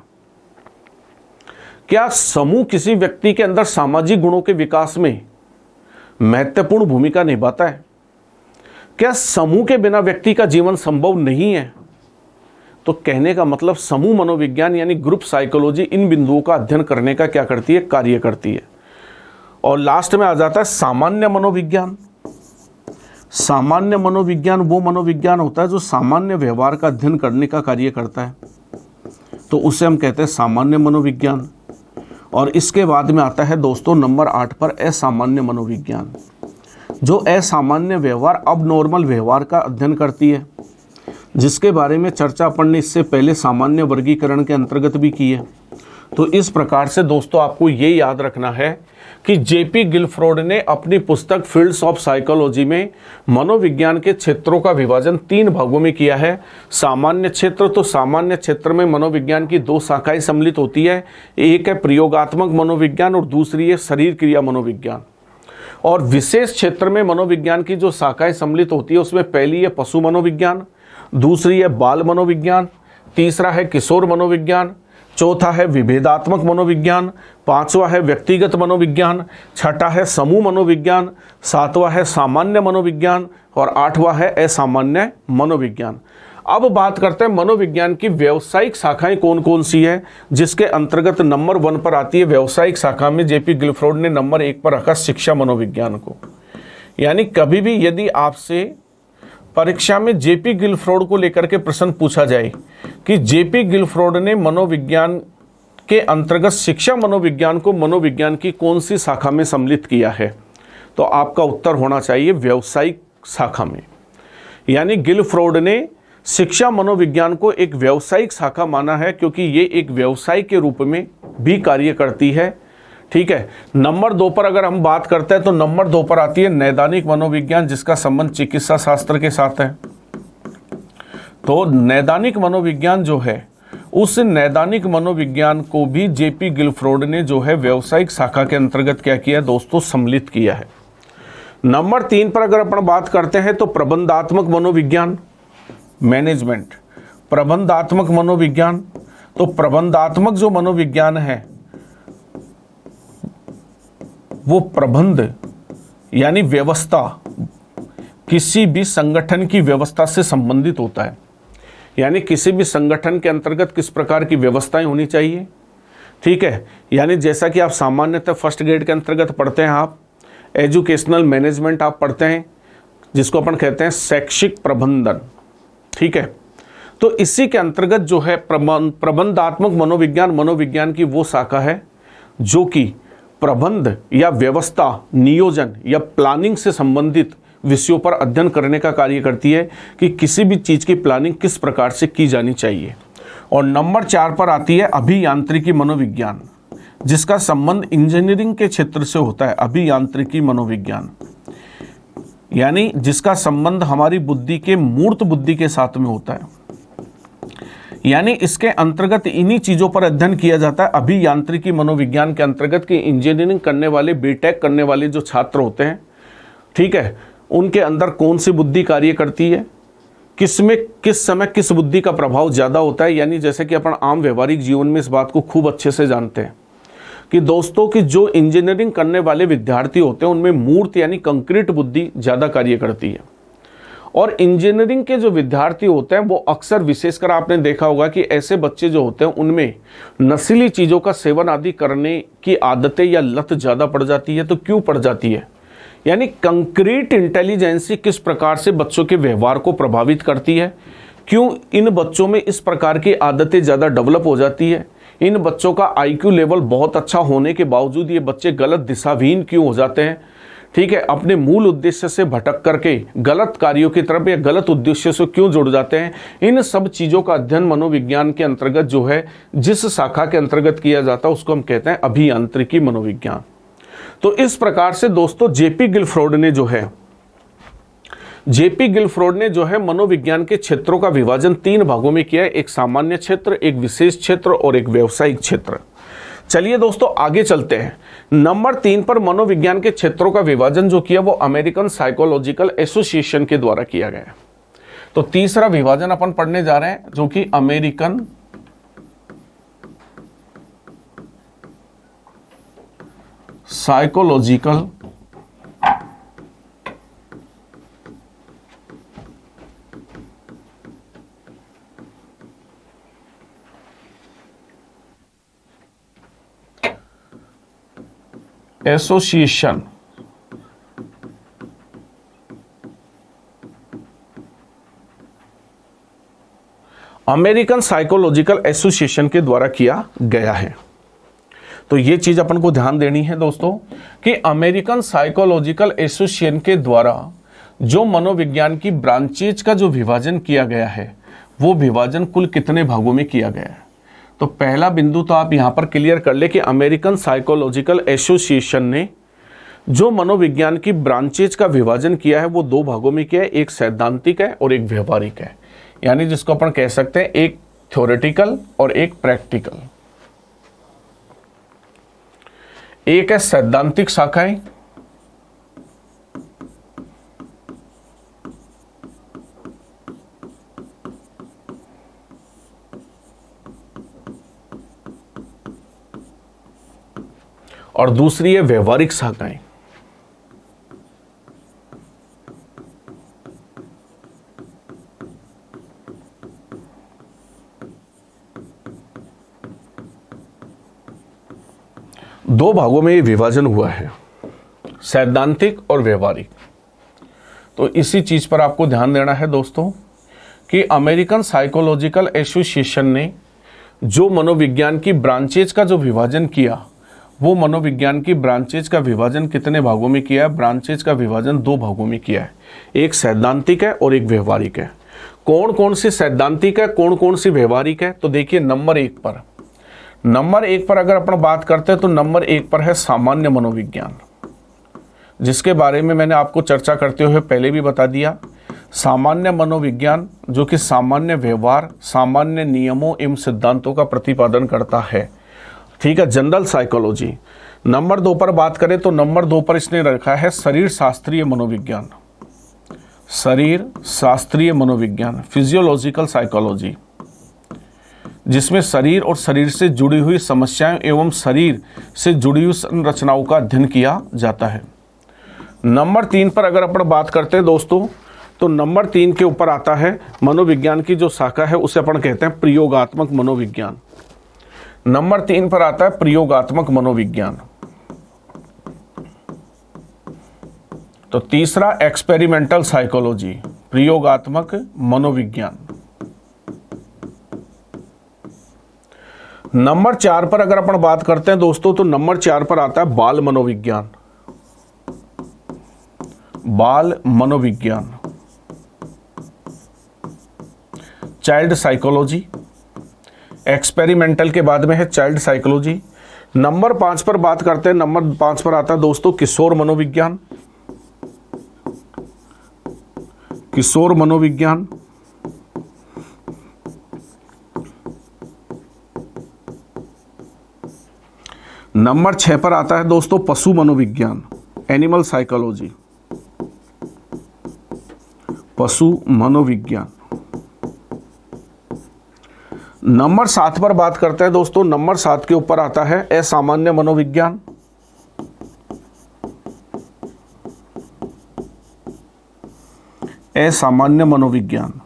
क्या समूह किसी व्यक्ति के अंदर सामाजिक गुणों के विकास में महत्वपूर्ण भूमिका निभाता है? क्या समूह के बिना व्यक्ति का जीवन संभव नहीं है? तो कहने का मतलब समूह मनोविज्ञान यानी ग्रुप साइकोलॉजी इन बिंदुओं का अध्ययन करने का क्या करती है, कार्य करती है। और लास्ट में आ जाता है सामान्य मनोविज्ञान। सामान्य मनोविज्ञान वो मनोविज्ञान होता है जो सामान्य व्यवहार का अध्ययन करने का कार्य करता है, तो उसे हम कहते हैं सामान्य मनोविज्ञान। और इसके बाद में आता है दोस्तों नंबर 8 पर असामान्य मनोविज्ञान, जो असामान्य व्यवहार अब नॉर्मल व्यवहार का अध्ययन करती है, जिसके बारे में चर्चा अपन ने इससे पहले सामान्य वर्गीकरण के अंतर्गत भी की है। तो इस प्रकार से दोस्तों आपको ये याद रखना है कि जेपी गिलफ्रॉड ने अपनी पुस्तक फील्ड्स ऑफ साइकोलॉजी में मनोविज्ञान के क्षेत्रों का विभाजन 3 भागों में किया है। सामान्य क्षेत्र, तो सामान्य क्षेत्र में मनोविज्ञान की 2 शाखाएं सम्मिलित होती है, एक है प्रयोगात्मक मनोविज्ञान और दूसरी है शरीर क्रिया मनोविज्ञान। और विशेष क्षेत्र में मनोविज्ञान की जो शाखाएं सम्मिलित होती है उसमें पहली है पशु मनोविज्ञान, दूसरी है बाल मनोविज्ञान, तीसरा है किशोर मनोविज्ञान, चौथा है विभेदात्मक मनोविज्ञान, 5वां है व्यक्तिगत मनोविज्ञान, 6ठा है समूह मनोविज्ञान, 7वां है सामान्य मनोविज्ञान और 8वां है असामान्य मनोविज्ञान। अब बात करते हैं मनोविज्ञान की व्यावसायिक शाखाएं कौन कौन सी है, जिसके अंतर्गत नंबर 1 पर आती है व्यावसायिक शाखा में जेपी गिलफ्रॉड ने नंबर 1 पर रखा शिक्षा मनोविज्ञान को। यानी कभी भी यदि आपसे परीक्षा में जेपी गिलफ्रॉड को लेकर के प्रश्न पूछा जाए कि जेपी गिलफ्रॉड ने मनोविज्ञान के अंतर्गत शिक्षा मनोविज्ञान को मनोविज्ञान की कौन सी शाखा में सम्मिलित किया है, तो आपका उत्तर होना चाहिए व्यावसायिक शाखा में। यानी गिलफ्रॉड ने शिक्षा मनोविज्ञान को एक व्यावसायिक शाखा माना है क्योंकि ये एक व्यवसाय के रूप में भी कार्य करती है। ठीक है। नंबर 2 पर अगर हम बात करते हैं तो नंबर 2 पर आती है नैदानिक मनोविज्ञान, जिसका संबंध चिकित्सा शास्त्र के साथ है। तो नैदानिक मनोविज्ञान जो है उस नैदानिक मनोविज्ञान को भी जेपी गिलफ्रॉड ने जो है व्यावसायिक शाखा के अंतर्गत क्या किया है दोस्तों, सम्मिलित किया है। नंबर 3 पर अगर अपन बात करते हैं तो प्रबंधात्मक मनोविज्ञान, मैनेजमेंट, प्रबंधात्मक मनोविज्ञान। तो प्रबंधात्मक जो मनोविज्ञान है वो प्रबंध यानी व्यवस्था, किसी भी संगठन की व्यवस्था से संबंधित होता है। यानी किसी भी संगठन के अंतर्गत किस प्रकार की व्यवस्थाएं होनी चाहिए। ठीक है। यानी जैसा कि आप सामान्यतः फर्स्ट ग्रेड के अंतर्गत पढ़ते हैं, आप एजुकेशनल मैनेजमेंट आप पढ़ते हैं, जिसको अपन कहते हैं शैक्षिक प्रबंधन। ठीक है। तो इसी के अंतर्गत जो है प्रबंधात्मक मनोविज्ञान मनोविज्ञान की वो शाखा है जो कि प्रबंध या व्यवस्था, नियोजन या प्लानिंग से संबंधित विषयों पर अध्ययन करने का कार्य करती है कि किसी भी चीज़ की प्लानिंग किस प्रकार से की जानी चाहिए। और नंबर 4 पर आती है अभियांत्रिकी मनोविज्ञान, जिसका संबंध इंजीनियरिंग के क्षेत्र से होता है। अभियांत्रिकी मनोविज्ञान यानी जिसका संबंध हमारी बुद्धि के मूर्त बुद्धि के साथ में होता है, यानी इसके अंतर्गत इन्हीं चीज़ों पर अध्ययन किया जाता है। अभियांत्रिकी मनोविज्ञान के अंतर्गत कि इंजीनियरिंग करने वाले, बीटेक करने वाले जो छात्र होते हैं, ठीक है, उनके अंदर कौन सी बुद्धि कार्य करती है, किसमें किस समय किस बुद्धि का प्रभाव ज़्यादा होता है। यानी जैसे कि अपन आम व्यवहारिक जीवन में इस बात को खूब अच्छे से जानते हैं कि दोस्तों कि जो इंजीनियरिंग करने वाले विद्यार्थी होते हैं उनमें मूर्त यानी कंक्रीट बुद्धि ज़्यादा कार्य करती है। और इंजीनियरिंग के जो विद्यार्थी होते हैं वो अक्सर, विशेषकर आपने देखा होगा कि ऐसे बच्चे जो होते हैं उनमें नशीली चीज़ों का सेवन आदि करने की आदतें या लत ज़्यादा पड़ जाती है। तो क्यों पड़ जाती है? यानी कंक्रीट इंटेलिजेंसी किस प्रकार से बच्चों के व्यवहार को प्रभावित करती है, क्यों इन बच्चों में इस प्रकार की आदतें ज़्यादा डेवलप हो जाती है, इन बच्चों का आईक्यू लेवल बहुत अच्छा होने के बावजूद ये बच्चे गलत दिशाहीन क्यों हो जाते हैं, ठीक है, अपने मूल उद्देश्य से भटक करके गलत कार्यों की तरफ या गलत उद्देश्य से क्यों जुड़ जाते हैं। इन सब चीज़ों का अध्ययन मनोविज्ञान के अंतर्गत जो है, जिस शाखा के अंतर्गत किया जाता है उसको हम कहते हैं अभियांत्रिकी मनोविज्ञान। तो इस प्रकार से दोस्तों जेपी गिलफ्रोड ने जो है मनोविज्ञान के क्षेत्रों का विभाजन 3 भागों में किया है, एक सामान्य क्षेत्र, एक विशेष क्षेत्र और एक व्यावसायिक क्षेत्र। चलिए दोस्तों आगे चलते हैं। नंबर 3 पर मनोविज्ञान के क्षेत्रों का विभाजन जो किया वो अमेरिकन साइकोलॉजिकल एसोसिएशन के द्वारा किया गया। तो तीसरा विभाजन अपन पढ़ने जा रहे हैं जो कि American psychological association American psychological association के द्वारा किया गया है। तो ये चीज अपन को ध्यान देनी है दोस्तों कि अमेरिकन साइकोलॉजिकल एसोसिएशन के द्वारा जो मनोविज्ञान की ब्रांचेज का जो विभाजन किया गया है वो विभाजन कुल कितने भागों में किया गया है। तो पहला बिंदु तो आप यहां पर क्लियर कर ले कि अमेरिकन साइकोलॉजिकल एसोसिएशन ने जो मनोविज्ञान की ब्रांचेज का विभाजन किया है वो 2 भागों में किया है, एक सैद्धांतिक है और एक व्यवहारिक है। यानी जिसको अपन कह सकते हैं एक थ्योरेटिकल और एक प्रैक्टिकल। एक है सैद्धांतिक शाखाएं और दूसरी है व्यवहारिक शाखाएं। दो भागों में ये विभाजन हुआ है, सैद्धांतिक और व्यवहारिक। तो इसी चीज पर आपको ध्यान देना है दोस्तों कि अमेरिकन साइकोलॉजिकल एसोसिएशन ने जो मनोविज्ञान की ब्रांचेज का जो विभाजन किया वो मनोविज्ञान की ब्रांचेज का विभाजन कितने भागों में किया है? ब्रांचेज का विभाजन 2 भागों में किया है, एक सैद्धांतिक है और एक व्यवहारिक है। कौन कौन सी सैद्धांतिक है, कौन कौन सी व्यवहारिक है? तो देखिए नंबर 1 पर अगर अपन बात करते हैं तो नंबर 1 पर है सामान्य मनोविज्ञान, जिसके बारे में मैंने आपको चर्चा करते हुए पहले भी बता दिया। सामान्य मनोविज्ञान जो कि सामान्य व्यवहार, सामान्य नियमों एवं सिद्धांतों का प्रतिपादन करता है, ठीक है, जनरल साइकोलॉजी। नंबर 2 पर बात करें तो नंबर 2 पर इसने रखा है शरीर शास्त्रीय मनोविज्ञान, शरीर शास्त्रीय मनोविज्ञान, फिजियोलॉजिकल साइकोलॉजी, जिसमें शरीर और शरीर से जुड़ी हुई समस्याएं एवं शरीर से जुड़ी हुई संरचनाओं का अध्ययन किया जाता है। नंबर 3 पर अगर अपन बात करते हैं दोस्तों तो नंबर 3 के ऊपर आता है मनोविज्ञान की जो शाखा है उसे अपन कहते हैं प्रयोगात्मक मनोविज्ञान। नंबर 3 पर आता है प्रयोगात्मक मनोविज्ञान। तो तीसरा एक्सपेरिमेंटल साइकोलॉजी, प्रयोगात्मक मनोविज्ञान। नंबर 4 पर अगर अपन बात करते हैं दोस्तों तो नंबर 4 पर आता है बाल मनोविज्ञान। बाल मनोविज्ञान, चाइल्ड साइकोलॉजी, एक्सपेरिमेंटल के बाद में है चाइल्ड साइकोलॉजी। नंबर 5 पर बात करते हैं, नंबर 5 पर आता है दोस्तों किशोर मनोविज्ञान, किशोर मनोविज्ञान। नंबर 6 पर आता है दोस्तों पशु मनोविज्ञान, एनिमल साइकोलॉजी, पशु मनोविज्ञान। नंबर 7 पर बात करते हैं दोस्तों, नंबर 7 के ऊपर आता है असामान्य मनोविज्ञान, असामान्य मनोविज्ञान।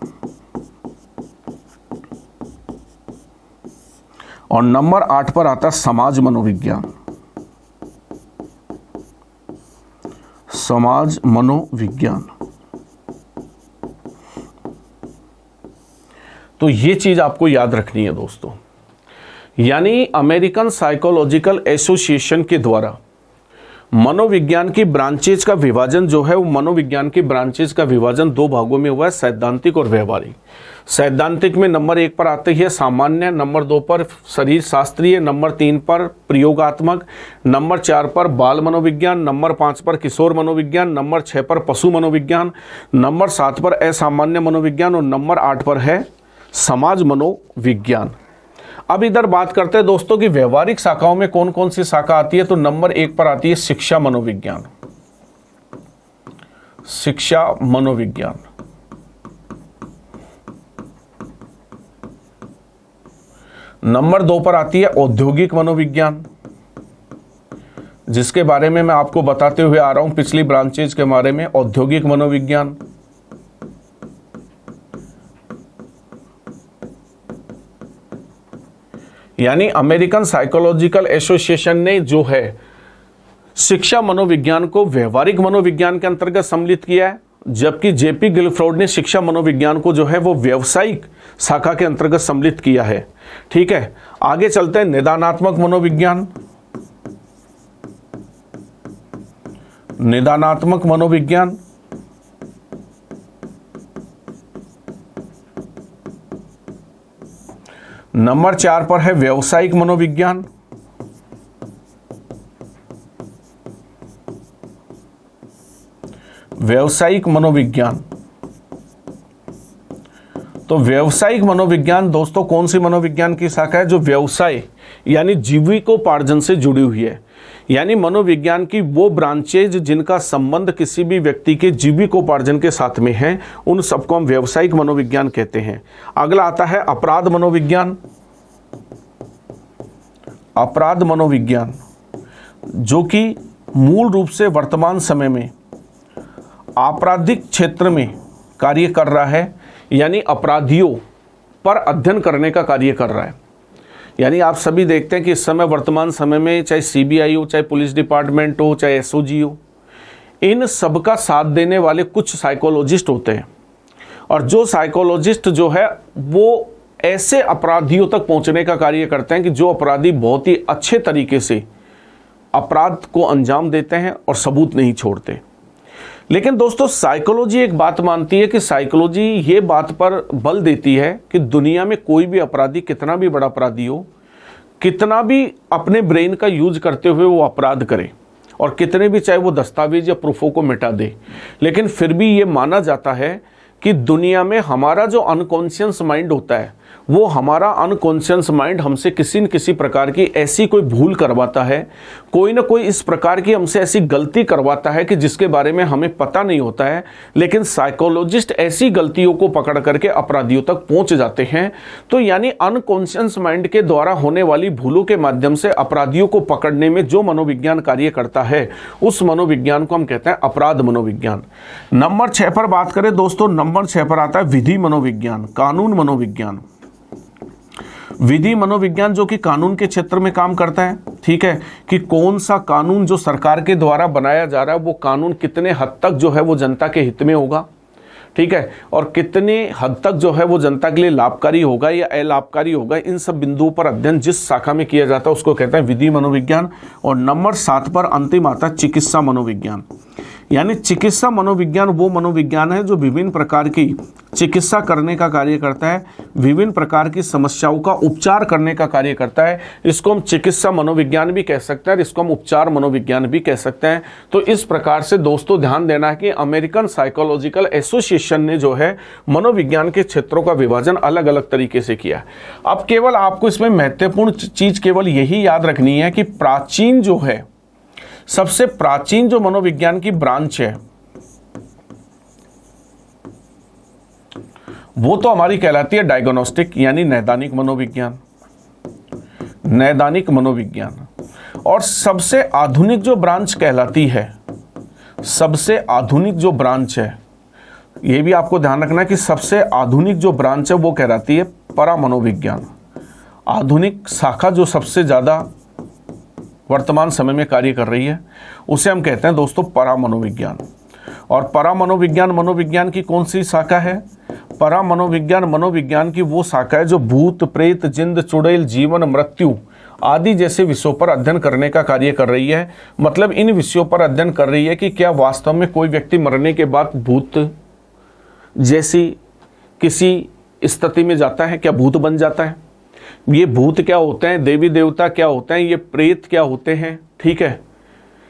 और नंबर 8 पर आता है समाज मनोविज्ञान, समाज मनोविज्ञान। तो ये चीज आपको याद रखनी है दोस्तों, यानी अमेरिकन साइकोलॉजिकल एसोसिएशन के द्वारा मनोविज्ञान की ब्रांचेज का विभाजन जो है, वो मनोविज्ञान की ब्रांचेज का विभाजन 2 भागों में हुआ है, सैद्धांतिक और व्यवहारिक। सैद्धांतिक में नंबर 1 पर आती है सामान्य, नंबर 2 पर शरीर शास्त्रीय, नंबर 3 पर प्रयोगात्मक, नंबर 4 पर बाल मनोविज्ञान, नंबर 5 पर किशोर मनोविज्ञान, नंबर 6 पर पशु मनोविज्ञान, नंबर 7 पर असामान्य मनोविज्ञान और नंबर 8 पर है समाज मनोविज्ञान। अब इधर बात करते हैं दोस्तों कि व्यवहारिक शाखाओं में कौन कौन सी शाखा आती है। तो नंबर 1 पर आती है शिक्षा मनोविज्ञान, शिक्षा मनोविज्ञान। नंबर 2 पर आती है औद्योगिक मनोविज्ञान, जिसके बारे में मैं आपको बताते हुए आ रहा हूं पिछली ब्रांचेज के बारे में, औद्योगिक मनोविज्ञान। यानी अमेरिकन साइकोलॉजिकल एसोसिएशन ने जो है शिक्षा मनोविज्ञान को व्यवहारिक मनोविज्ञान के अंतर्गत सम्मिलित किया है, जबकि जेपी गिलफ्रोड ने शिक्षा मनोविज्ञान को जो है वो व्यावसायिक शाखा के अंतर्गत सम्मिलित किया है। ठीक है, आगे चलते हैं निदानात्मक मनोविज्ञान, निदानात्मक मनोविज्ञान। नंबर 4 पर है व्यावसायिक मनोविज्ञान, व्यावसायिक मनोविज्ञान। तो व्यावसायिक मनोविज्ञान दोस्तों कौन सी मनोविज्ञान की शाखा है, जो व्यवसाय यानी जीविकोपार्जन से जुड़ी हुई है। यानी मनोविज्ञान की वो ब्रांचेज जिनका संबंध किसी भी व्यक्ति के जीविकोपार्जन के साथ में है, उन सबको हम व्यावसायिक मनोविज्ञान कहते हैं। अगला आता है अपराध मनोविज्ञान, अपराध मनोविज्ञान, जो कि मूल रूप से वर्तमान समय में आपराधिक क्षेत्र में कार्य कर रहा है, यानी अपराधियों पर अध्ययन करने का कार्य कर रहा है। यानी आप सभी देखते हैं कि इस समय वर्तमान समय में चाहे सीबीआई हो, चाहे पुलिस डिपार्टमेंट हो, चाहे एसओजी हो, इन सब का साथ देने वाले कुछ साइकोलॉजिस्ट होते हैं। और जो साइकोलॉजिस्ट जो है वो ऐसे अपराधियों तक पहुंचने का कार्य करते हैं कि जो अपराधी बहुत ही अच्छे तरीके से अपराध को अंजाम देते हैं और सबूत नहीं छोड़ते। लेकिन दोस्तों साइकोलॉजी एक बात मानती है कि साइकोलॉजी ये बात पर बल देती है कि दुनिया में कोई भी अपराधी, कितना भी बड़ा अपराधी हो, कितना भी अपने ब्रेन का यूज करते हुए वो अपराध करे और कितने भी चाहे वो दस्तावेज या प्रूफों को मिटा दे, लेकिन फिर भी ये माना जाता है कि दुनिया में हमारा जो अनकॉन्शियस माइंड होता है, वो हमारा अनकॉन्शियस माइंड हमसे किसी न किसी प्रकार की ऐसी कोई भूल करवाता है, कोई ना कोई इस प्रकार की हमसे ऐसी गलती करवाता है कि जिसके बारे में हमें पता नहीं होता है। लेकिन साइकोलॉजिस्ट ऐसी गलतियों को पकड़ करके अपराधियों तक पहुंच जाते हैं। तो यानी अनकॉन्शियस माइंड के द्वारा होने वाली भूलों के माध्यम से अपराधियों को पकड़ने में जो मनोविज्ञान कार्य करता है, उस मनोविज्ञान को हम कहते हैं अपराध मनोविज्ञान। नंबर 6 पर बात करें दोस्तों, नंबर 6 पर आता है विधि मनोविज्ञान, कानून मनोविज्ञान। विधि मनोविज्ञान जो कि कानून के क्षेत्र में काम करता है। ठीक है, कि कौन सा कानून जो सरकार के द्वारा बनाया जा रहा है, वो कानून कितने हद तक जो है वो जनता के हित में होगा, ठीक है, और कितने हद तक जो है वो जनता के लिए लाभकारी होगा या अलाभकारी होगा। इन सब बिंदुओं पर अध्ययन जिस शाखा में किया जाता है उसको कहते हैं विधि मनोविज्ञान। और नंबर 7 पर अंतिम आता है चिकित्सा मनोविज्ञान। यानी चिकित्सा मनोविज्ञान वो मनोविज्ञान है जो विभिन्न प्रकार की चिकित्सा करने का कार्य करता है, विभिन्न प्रकार की समस्याओं का उपचार करने का कार्य करता है। इसको हम चिकित्सा मनोविज्ञान भी कह सकते हैं और इसको हम उपचार मनोविज्ञान भी कह सकते हैं। तो इस प्रकार से दोस्तों ध्यान देना है कि अमेरिकन साइकोलॉजिकल एसोसिएशन ने जो है मनोविज्ञान के क्षेत्रों का विभाजन अलग अलग तरीके से किया है। अब केवल आपको इसमें महत्वपूर्ण चीज केवल यही याद रखनी है कि प्राचीन जो है, सबसे प्राचीन जो मनोविज्ञान की ब्रांच है वो तो हमारी कहलाती है डायग्नोस्टिक यानी नैदानिक मनोविज्ञान, नैदानिक मनोविज्ञान। और सबसे आधुनिक जो ब्रांच कहलाती है, सबसे आधुनिक जो ब्रांच है, ये भी आपको ध्यान रखना है कि सबसे आधुनिक जो ब्रांच है वो कहलाती है परामनोविज्ञान। आधुनिक शाखा जो सबसे ज़्यादा वर्तमान समय में कार्य कर रही है उसे हम कहते हैं दोस्तों परामनोविज्ञान। और परामनोविज्ञान मनोविज्ञान की कौन सी शाखा है? परामनोविज्ञान मनोविज्ञान की वो शाखा है जो भूत प्रेत जिंद चुड़ैल जीवन मृत्यु आदि जैसे विषयों पर अध्ययन करने का कार्य कर रही है। मतलब इन विषयों पर अध्ययन कर रही है कि क्या वास्तव में कोई व्यक्ति मरने के बाद भूत जैसी किसी स्थिति में जाता है, क्या भूत बन जाता है? ये भूत क्या होते हैं, देवी देवता क्या होते हैं, ये प्रेत क्या होते हैं, ठीक है।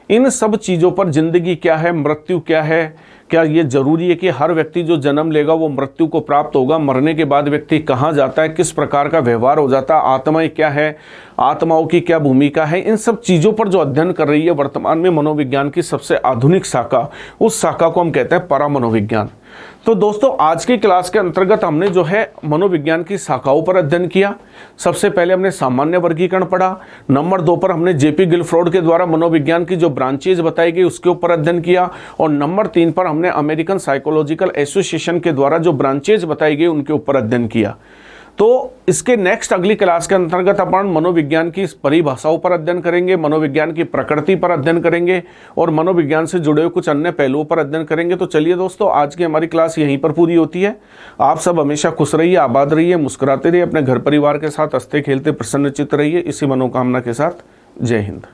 इन सब चीज़ों पर जिंदगी क्या है, मृत्यु क्या है, क्या ये जरूरी है कि हर व्यक्ति जो जन्म लेगा वो मृत्यु को प्राप्त होगा, मरने के बाद व्यक्ति कहाँ जाता है, किस प्रकार का व्यवहार हो जाता है, आत्माएं क्या है, आत्माओं की क्या भूमिका है, इन सब चीज़ों पर जो अध्ययन कर रही है वर्तमान में मनोविज्ञान की सबसे आधुनिक शाखा, उस शाखा को हम कहते हैं परामनोविज्ञान। तो दोस्तों आज की क्लास के अंतर्गत हमने जो है मनोविज्ञान की शाखाओं पर अध्ययन किया। सबसे पहले हमने सामान्य वर्गीकरण पढ़ा, नंबर 2 पर हमने जेपी गिलफ्रॉड के द्वारा मनोविज्ञान की जो ब्रांचेज बताई गई उसके ऊपर अध्ययन किया, और नंबर 3 पर हमने अमेरिकन साइकोलॉजिकल एसोसिएशन के द्वारा जो ब्रांचेज बताई गई उनके ऊपर अध्ययन किया। तो इसके नेक्स्ट अगली क्लास के अंतर्गत अपन मनोविज्ञान की परिभाषाओं पर अध्ययन करेंगे, मनोविज्ञान की प्रकृति पर अध्ययन करेंगे और मनोविज्ञान से जुड़े हुए कुछ अन्य पहलुओं पर अध्ययन करेंगे। तो चलिए दोस्तों आज की हमारी क्लास यहीं पर पूरी होती है। आप सब हमेशा खुश रहिए, आबाद रहिए, मुस्कुराते रहिए, अपने घर परिवार के साथ हंसते खेलते प्रसन्नचित्त रहिए। इसी मनोकामना के साथ जय हिंद।